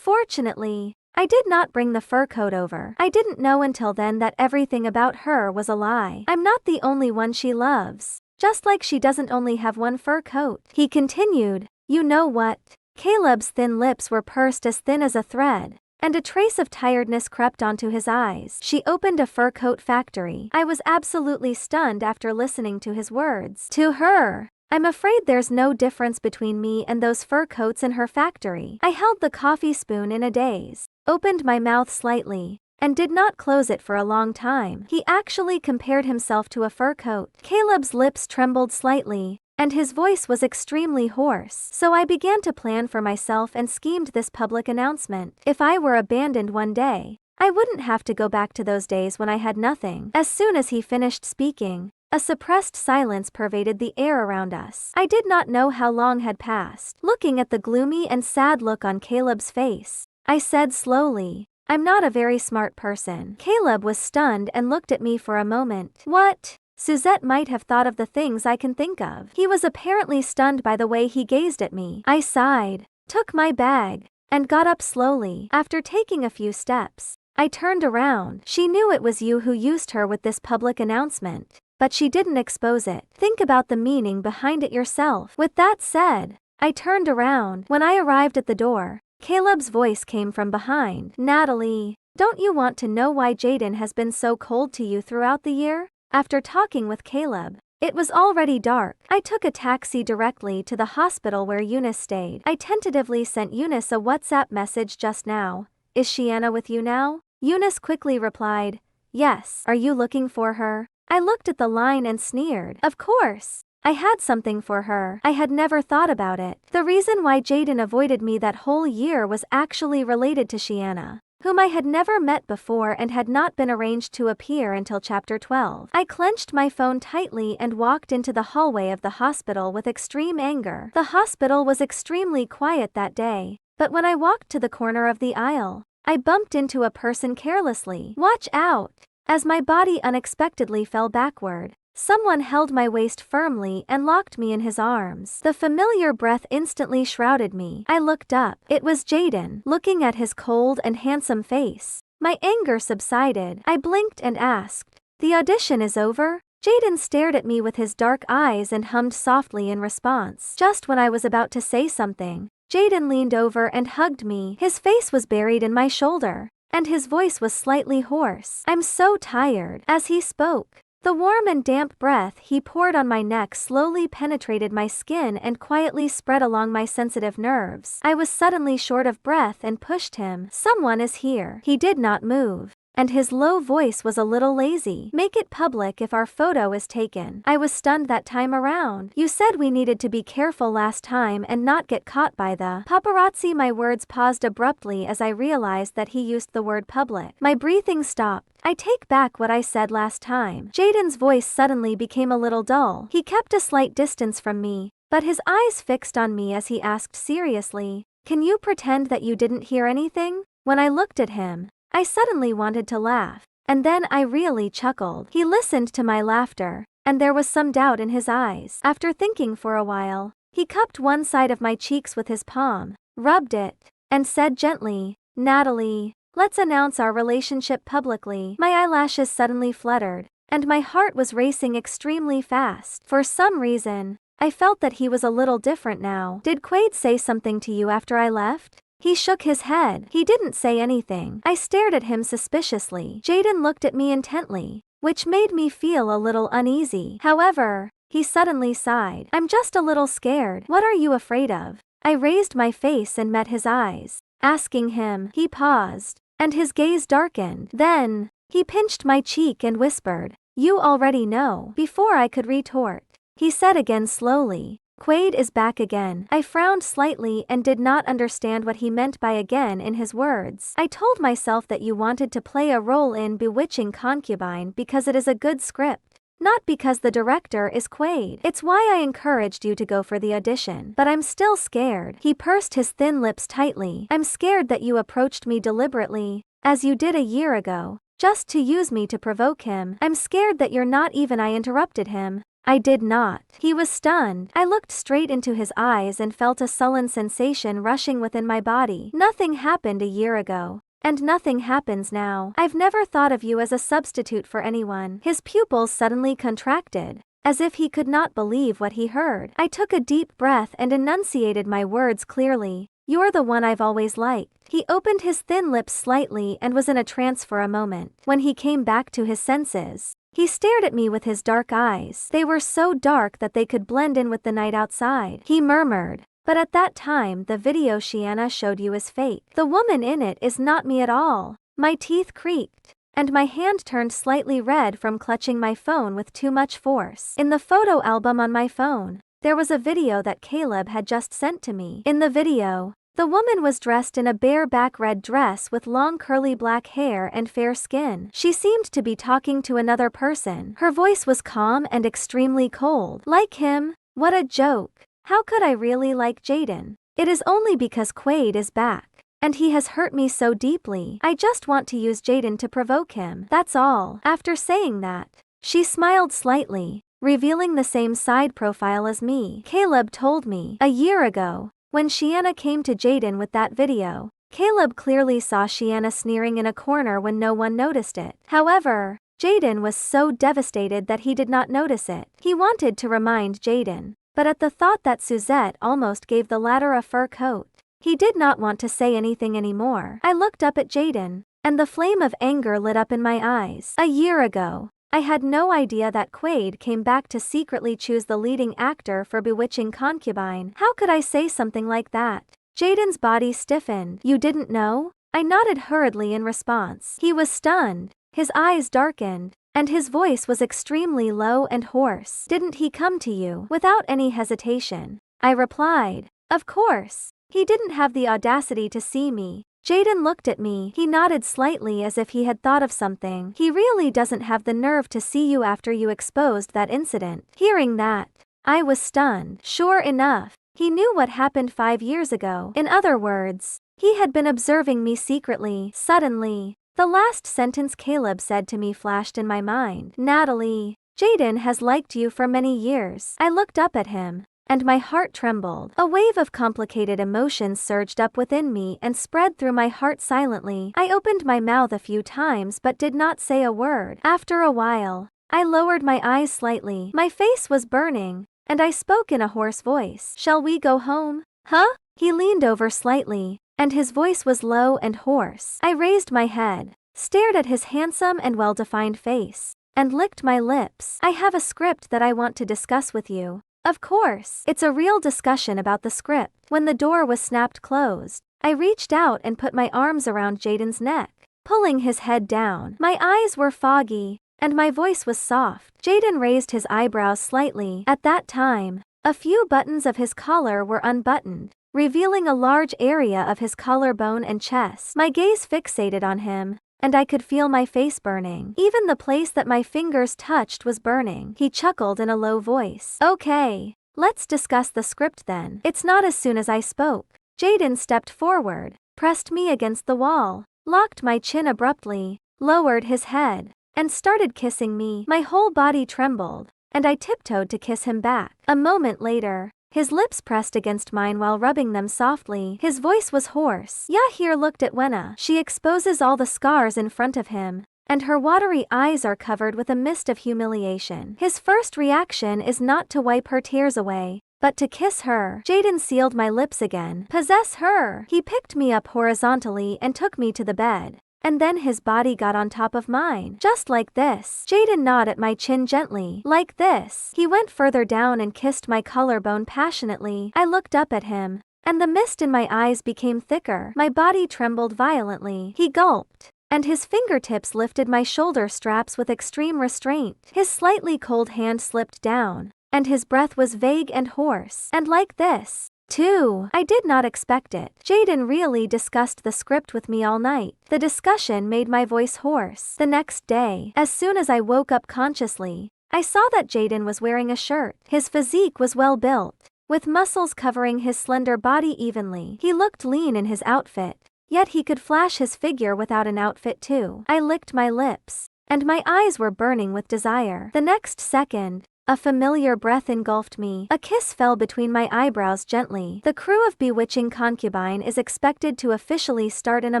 Fortunately, I did not bring the fur coat over. I didn't know until then that everything about her was a lie. I'm not the only one she loves, just like she doesn't only have one fur coat. He continued, you know what? Caleb's thin lips were pursed as thin as a thread, and a trace of tiredness crept onto his eyes. She opened a fur coat factory. I was absolutely stunned after listening to his words. To her, I'm afraid there's no difference between me and those fur coats in her factory. I held the coffee spoon in a daze, opened my mouth slightly, and did not close it for a long time. He actually compared himself to a fur coat. Caleb's lips trembled slightly, and his voice was extremely hoarse. So I began to plan for myself and schemed this public announcement. If I were abandoned one day, I wouldn't have to go back to those days when I had nothing. As soon as he finished speaking, a suppressed silence pervaded the air around us. I did not know how long had passed. Looking at the gloomy and sad look on Caleb's face, I said slowly, I'm not a very smart person. Caleb was stunned and looked at me for a moment. What? Suzette might have thought of the things I can think of. He was apparently stunned by the way he gazed at me. I sighed, took my bag, and got up slowly. After taking a few steps, I turned around. She knew it was you who used her with this public announcement, but she didn't expose it. Think about the meaning behind it yourself. With that said, I turned around. When I arrived at the door, Caleb's voice came from behind. Natalie, don't you want to know why Jaden has been so cold to you throughout the year? After talking with Caleb, it was already dark. I took a taxi directly to the hospital where Eunice stayed. I tentatively sent Eunice a WhatsApp message just now. Is Shiana with you now? Eunice quickly replied, yes. Are you looking for her? I looked at the line and sneered. Of course. I had something for her. I had never thought about it. The reason why Jaden avoided me that whole year was actually related to Shiana, whom I had never met before and had not been arranged to appear until chapter 12. I clenched my phone tightly and walked into the hallway of the hospital with extreme anger. The hospital was extremely quiet that day, but when I walked to the corner of the aisle, I bumped into a person carelessly. Watch out! As my body unexpectedly fell backward, someone held my waist firmly and locked me in his arms. The familiar breath instantly shrouded me. I looked up. It was Jaden. Looking at his cold and handsome face, my anger subsided. I blinked and asked, the audition is over? Jaden stared at me with his dark eyes and hummed softly in response. Just when I was about to say something, Jaden leaned over and hugged me. His face was buried in my shoulder, and his voice was slightly hoarse. I'm so tired. As he spoke, the warm and damp breath he poured on my neck slowly penetrated my skin and quietly spread along my sensitive nerves. I was suddenly short of breath and pushed him. Someone is here. He did not move, and his low voice was a little lazy. Make it public if our photo is taken. I was stunned that time around. You said we needed to be careful last time and not get caught by the paparazzi. My words paused abruptly as I realized that he used the word public. My breathing stopped. I take back what I said last time. Jaden's voice suddenly became a little dull. He kept a slight distance from me, but his eyes fixed on me as he asked seriously, can you pretend that you didn't hear anything? When I looked at him, I suddenly wanted to laugh. And then I really chuckled. He listened to my laughter, and there was some doubt in his eyes. After thinking for a while, he cupped one side of my cheeks with his palm, rubbed it, and said gently, "Natalie, let's announce our relationship publicly." My eyelashes suddenly fluttered, and my heart was racing extremely fast. For some reason, I felt that he was a little different now. "Did Quaid say something to you after I left?" He shook his head. He didn't say anything. I stared at him suspiciously. Jaden looked at me intently, which made me feel a little uneasy. However, he suddenly sighed. "I'm just a little scared." "What are you afraid of?" I raised my face and met his eyes, asking him. He paused, and his gaze darkened. Then, he pinched my cheek and whispered, "You already know." Before I could retort, he said again slowly, "Quaid is back again." I frowned slightly and did not understand what he meant by again in his words. "I told myself that you wanted to play a role in Bewitching Concubine because it is a good script, not because the director is Quaid. It's why I encouraged you to go for the audition. But I'm still scared." He pursed his thin lips tightly. "I'm scared that you approached me deliberately, as you did a year ago, just to use me to provoke him. I'm scared that you're not even." I interrupted him. "I did not." He was stunned. I looked straight into his eyes and felt a sullen sensation rushing within my body. "Nothing happened a year ago, and nothing happens now. I've never thought of you as a substitute for anyone." His pupils suddenly contracted, as if he could not believe what he heard. I took a deep breath and enunciated my words clearly. "You're the one I've always liked." He opened his thin lips slightly and was in a trance for a moment. When he came back to his senses, he stared at me with his dark eyes. They were so dark that they could blend in with the night outside. He murmured, "But at that time the video Shiana showed you is fake. The woman in it is not me at all." My teeth creaked, and my hand turned slightly red from clutching my phone with too much force. In the photo album on my phone, there was a video that Caleb had just sent to me. In the video, the woman was dressed in a bareback red dress with long curly black hair and fair skin. She seemed to be talking to another person. Her voice was calm and extremely cold. "Like him? What a joke. How could I really like Jaden? It is only because Quaid is back, and he has hurt me so deeply. I just want to use Jaden to provoke him. That's all." After saying that, she smiled slightly, revealing the same side profile as me. "Caleb told me a year ago, when Shiana came to Jaden with that video, Caleb clearly saw Shiana sneering in a corner when no one noticed it. However, Jaden was so devastated that he did not notice it. He wanted to remind Jaden, but at the thought that Suzette almost gave the latter a fur coat, he did not want to say anything anymore." I looked up at Jaden, and the flame of anger lit up in my eyes. "A year ago, I had no idea that Quaid came back to secretly choose the leading actor for Bewitching Concubine. How could I say something like that?" Jaden's body stiffened. "You didn't know?" I nodded hurriedly in response. He was stunned, his eyes darkened, and his voice was extremely low and hoarse. "Didn't he come to you?" Without any hesitation, I replied, "Of course. He didn't have the audacity to see me." Jaden looked at me. He nodded slightly as if he had thought of something. "He really doesn't have the nerve to see you after you exposed that incident." Hearing that, I was stunned. Sure enough, he knew what happened 5 years ago. In other words, he had been observing me secretly. Suddenly, the last sentence Caleb said to me flashed in my mind. "Natalie, Jaden has liked you for many years." I looked up at him, and my heart trembled. A wave of complicated emotions surged up within me and spread through my heart silently. I opened my mouth a few times but did not say a word. After a while, I lowered my eyes slightly. My face was burning, and I spoke in a hoarse voice. "Shall we go home?" "Huh?" He leaned over slightly, and his voice was low and hoarse. I raised my head, stared at his handsome and well-defined face, and licked my lips. "I have a script that I want to discuss with you." "Of course." "It's a real discussion about the script." When the door was snapped closed, I reached out and put my arms around Jaden's neck, pulling his head down. My eyes were foggy, and my voice was soft. Jaden raised his eyebrows slightly. At that time, a few buttons of his collar were unbuttoned, revealing a large area of his collarbone and chest. My gaze fixated on him, and I could feel my face burning. Even the place that my fingers touched was burning. He chuckled in a low voice. "Okay, let's discuss the script then." It's not as soon as I spoke. Jaden stepped forward, pressed me against the wall, locked my chin abruptly, lowered his head, and started kissing me. My whole body trembled, and I tiptoed to kiss him back. A moment later, his lips pressed against mine while rubbing them softly. His voice was hoarse. Yahir looked at Wenna. She exposes all the scars in front of him, and her watery eyes are covered with a mist of humiliation. His first reaction is not to wipe her tears away, but to kiss her. Jaden sealed my lips again. Possess her! He picked me up horizontally and took me to the bed. And then his body got on top of mine. Just like this. Jaden gnawed at my chin gently. Like this. He went further down and kissed my collarbone passionately. I looked up at him, and the mist in my eyes became thicker. My body trembled violently. He gulped, and his fingertips lifted my shoulder straps with extreme restraint. His slightly cold hand slipped down, and his breath was vague and hoarse. And like this, too. I did not expect it. Jaden really discussed the script with me all night. The discussion made my voice hoarse. The next day, as soon as I woke up consciously, I saw that Jaden was wearing a shirt. His physique was well built, with muscles covering his slender body evenly. He looked lean in his outfit, yet he could flash his figure without an outfit too. I licked my lips, and my eyes were burning with desire. The next second, a familiar breath engulfed me. A kiss fell between my eyebrows gently. The crew of Bewitching Concubine is expected to officially start in a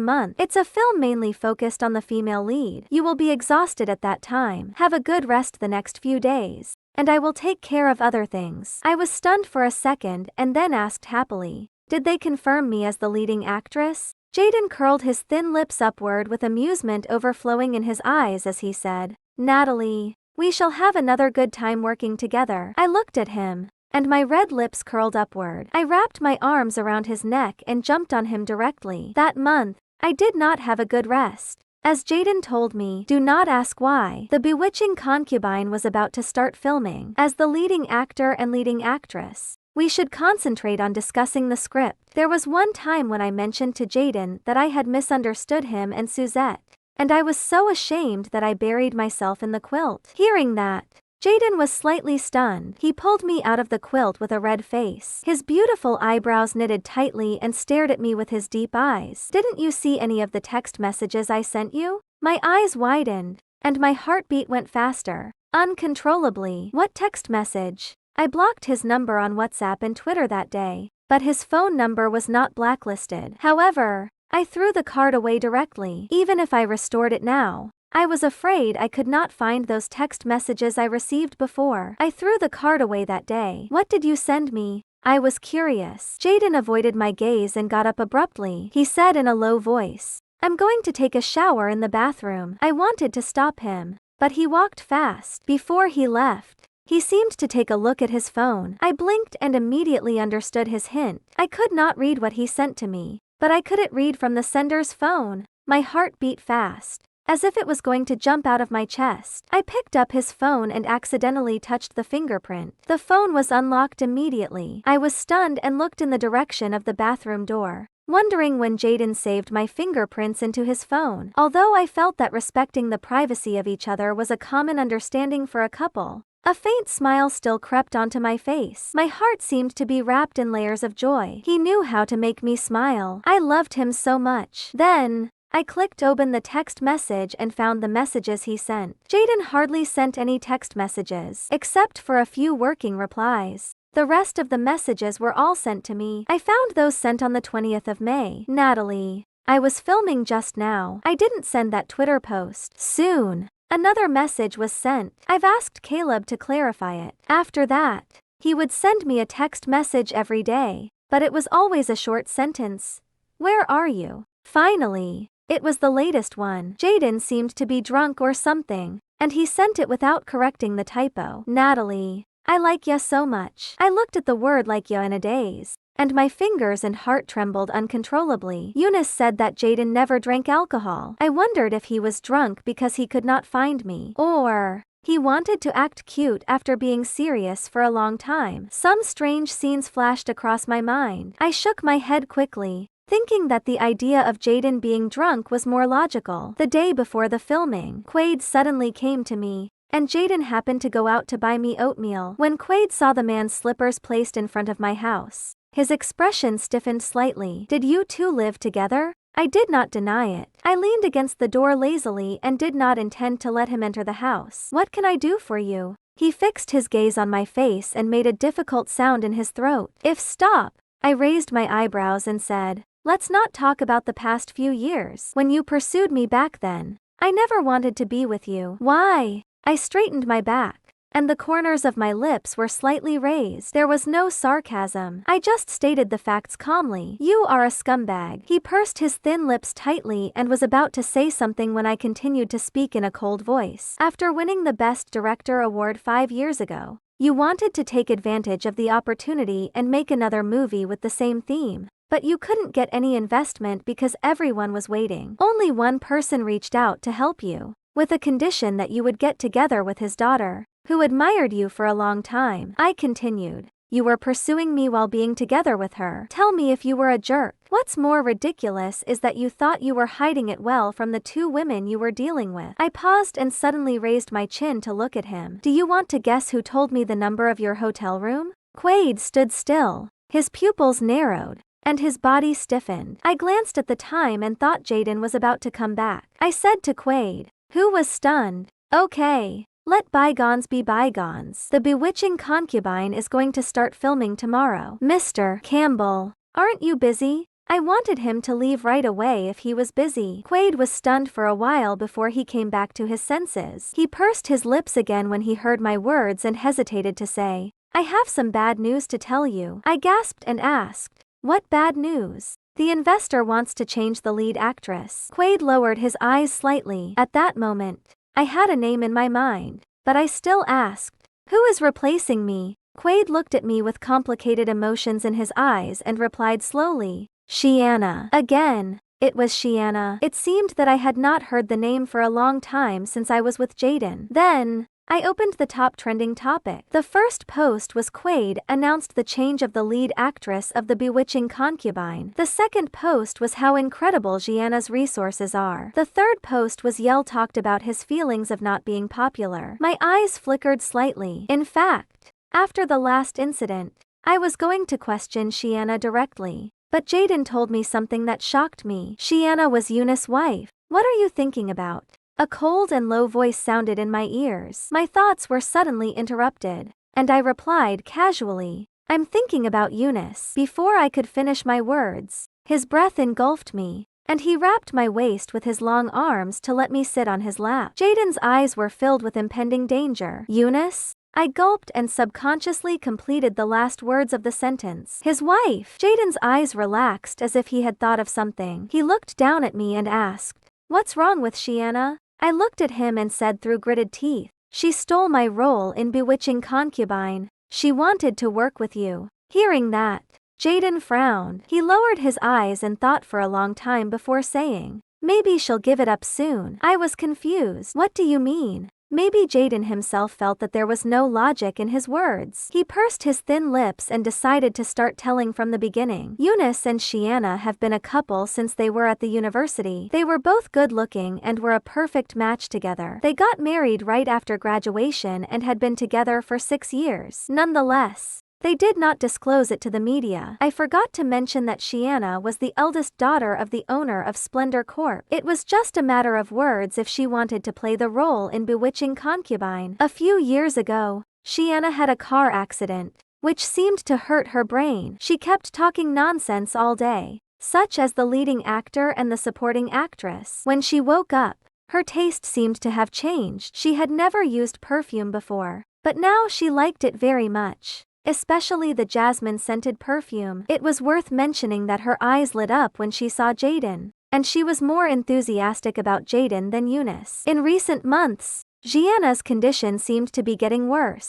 month. It's a film mainly focused on the female lead. You will be exhausted at that time. Have a good rest the next few days, and I will take care of other things. I was stunned for a second and then asked happily, did they confirm me as the leading actress? Jaden curled his thin lips upward with amusement overflowing in his eyes as he said, Natalie, we shall have another good time working together. I looked at him, and my red lips curled upward. I wrapped my arms around his neck and jumped on him directly. That month, I did not have a good rest. As Jaden told me, do not ask why. The Bewitching Concubine was about to start filming. As the leading actor and leading actress, we should concentrate on discussing the script. There was one time when I mentioned to Jaden that I had misunderstood him and Suzette, and I was so ashamed that I buried myself in the quilt. Hearing that, Jaden was slightly stunned. He pulled me out of the quilt with a red face. His beautiful eyebrows knitted tightly and stared at me with his deep eyes. Didn't you see any of the text messages I sent you? My eyes widened, and my heartbeat went faster, uncontrollably. What text message? I blocked his number on WhatsApp and Twitter that day, but his phone number was not blacklisted. However, I threw the card away directly. Even if I restored it now, I was afraid I could not find those text messages I received before. I threw the card away that day. What did you send me? I was curious. Jaden avoided my gaze and got up abruptly. He said in a low voice, I'm going to take a shower in the bathroom. I wanted to stop him, but he walked fast. Before he left, he seemed to take a look at his phone. I blinked and immediately understood his hint. I could not read what he sent to me, but I couldn't read from the sender's phone. My heart beat fast, as if it was going to jump out of my chest. I picked up his phone and accidentally touched the fingerprint. The phone was unlocked immediately. I was stunned and looked in the direction of the bathroom door, wondering when Jaden saved my fingerprints into his phone. Although I felt that respecting the privacy of each other was a common understanding for a couple, a faint smile still crept onto my face. My heart seemed to be wrapped in layers of joy. He knew how to make me smile. I loved him so much. Then, I clicked open the text message and found the messages he sent. Jaden hardly sent any text messages, except for a few working replies. The rest of the messages were all sent to me. I found those sent on the 20th of May. Natalie, I was filming just now. I didn't send that Twitter post. Soon, another message was sent. I've asked Caleb to clarify it. After that, he would send me a text message every day, but it was always a short sentence. Where are you? Finally, it was the latest one. Jaden seemed to be drunk or something, and he sent it without correcting the typo. Natalie, I like ya so much. I looked at the word like ya in a daze, and my fingers and heart trembled uncontrollably. Eunice said that Jaden never drank alcohol. I wondered if he was drunk because he could not find me, or he wanted to act cute after being serious for a long time. Some strange scenes flashed across my mind. I shook my head quickly, thinking that the idea of Jaden being drunk was more logical. The day before the filming, Quaid suddenly came to me, and Jaden happened to go out to buy me oatmeal. When Quaid saw the man's slippers placed in front of my house, His expression stiffened slightly. Did you two live together? I did not deny it. I leaned against the door lazily and did not intend to let him enter the house. What can I do for you? He fixed his gaze on my face and made a difficult sound in his throat. If stop. I raised my eyebrows and said, let's not talk about the past few years. When you pursued me back then, I never wanted to be with you. Why? I straightened my back, and the corners of my lips were slightly raised. There was no sarcasm. I just stated the facts calmly. You are a scumbag. He pursed his thin lips tightly and was about to say something when I continued to speak in a cold voice. After winning the Best Director award 5 years ago, you wanted to take advantage of the opportunity and make another movie with the same theme. But you couldn't get any investment because everyone was waiting. Only one person reached out to help you, with a condition that you would get together with his daughter, who admired you for a long time. I continued. You were pursuing me while being together with her. Tell me if you were a jerk. What's more ridiculous is that you thought you were hiding it well from the 2 women you were dealing with. I paused and suddenly raised my chin to look at him. Do you want to guess who told me the number of your hotel room? Quaid stood still. His pupils narrowed, and his body stiffened. I glanced at the time and thought Jaden was about to come back. I said to Quaid, who was stunned, okay. Let bygones be bygones. The Bewitching Concubine is going to start filming tomorrow. Mr. Campbell, aren't you busy? I wanted him to leave right away if he was busy. Quaid was stunned for a while before he came back to his senses. He pursed his lips again when he heard my words and hesitated to say, I have some bad news to tell you. I gasped and asked, what bad news? The investor wants to change the lead actress. Quaid lowered his eyes slightly. At that moment, I had a name in my mind, but I still asked, who is replacing me? Quaid looked at me with complicated emotions in his eyes and replied slowly, Shiana. Again, it was Shiana. It seemed that I had not heard the name for a long time since I was with Jaden. Then, I opened the top trending topic. The first post was Quaid announced the change of the lead actress of The Bewitching Concubine. The second post was how incredible Gianna's resources are. The third post was Yell talked about his feelings of not being popular. My eyes flickered slightly. In fact, after the last incident, I was going to question Shiana directly. But Jaden told me something that shocked me. Shiana was Eunice's wife. What are you thinking about? A cold and low voice sounded in my ears. My thoughts were suddenly interrupted, and I replied casually, I'm thinking about Eunice. Before I could finish my words, his breath engulfed me, and he wrapped my waist with his long arms to let me sit on his lap. Jaden's eyes were filled with impending danger. Eunice? I gulped and subconsciously completed the last words of the sentence. His wife. Jaden's eyes relaxed as if he had thought of something. He looked down at me and asked, what's wrong with Shiana? I looked at him and said through gritted teeth, she stole my role in Bewitching Concubine. She wanted to work with you. Hearing that, Jaden frowned. He lowered his eyes and thought for a long time before saying, maybe she'll give it up soon. I was confused. What do you mean? Maybe Jaden himself felt that there was no logic in his words. He pursed his thin lips and decided to start telling from the beginning. Eunice and Shiana have been a couple since they were at the university. They were both good-looking and were a perfect match together. They got married right after graduation and had been together for 6 years. Nonetheless, they did not disclose it to the media. I forgot to mention that Shiana was the eldest daughter of the owner of Splendor Corp. It was just a matter of words if she wanted to play the role in Bewitching Concubine. A few years ago, Shiana had a car accident, which seemed to hurt her brain. She kept talking nonsense all day, such as the leading actor and the supporting actress. When she woke up, her taste seemed to have changed. She had never used perfume before, but now she liked it very much, especially the jasmine-scented perfume. It was worth mentioning that her eyes lit up when she saw Jaden, and she was more enthusiastic about Jaden than Eunice. In recent months, Gianna's condition seemed to be getting worse.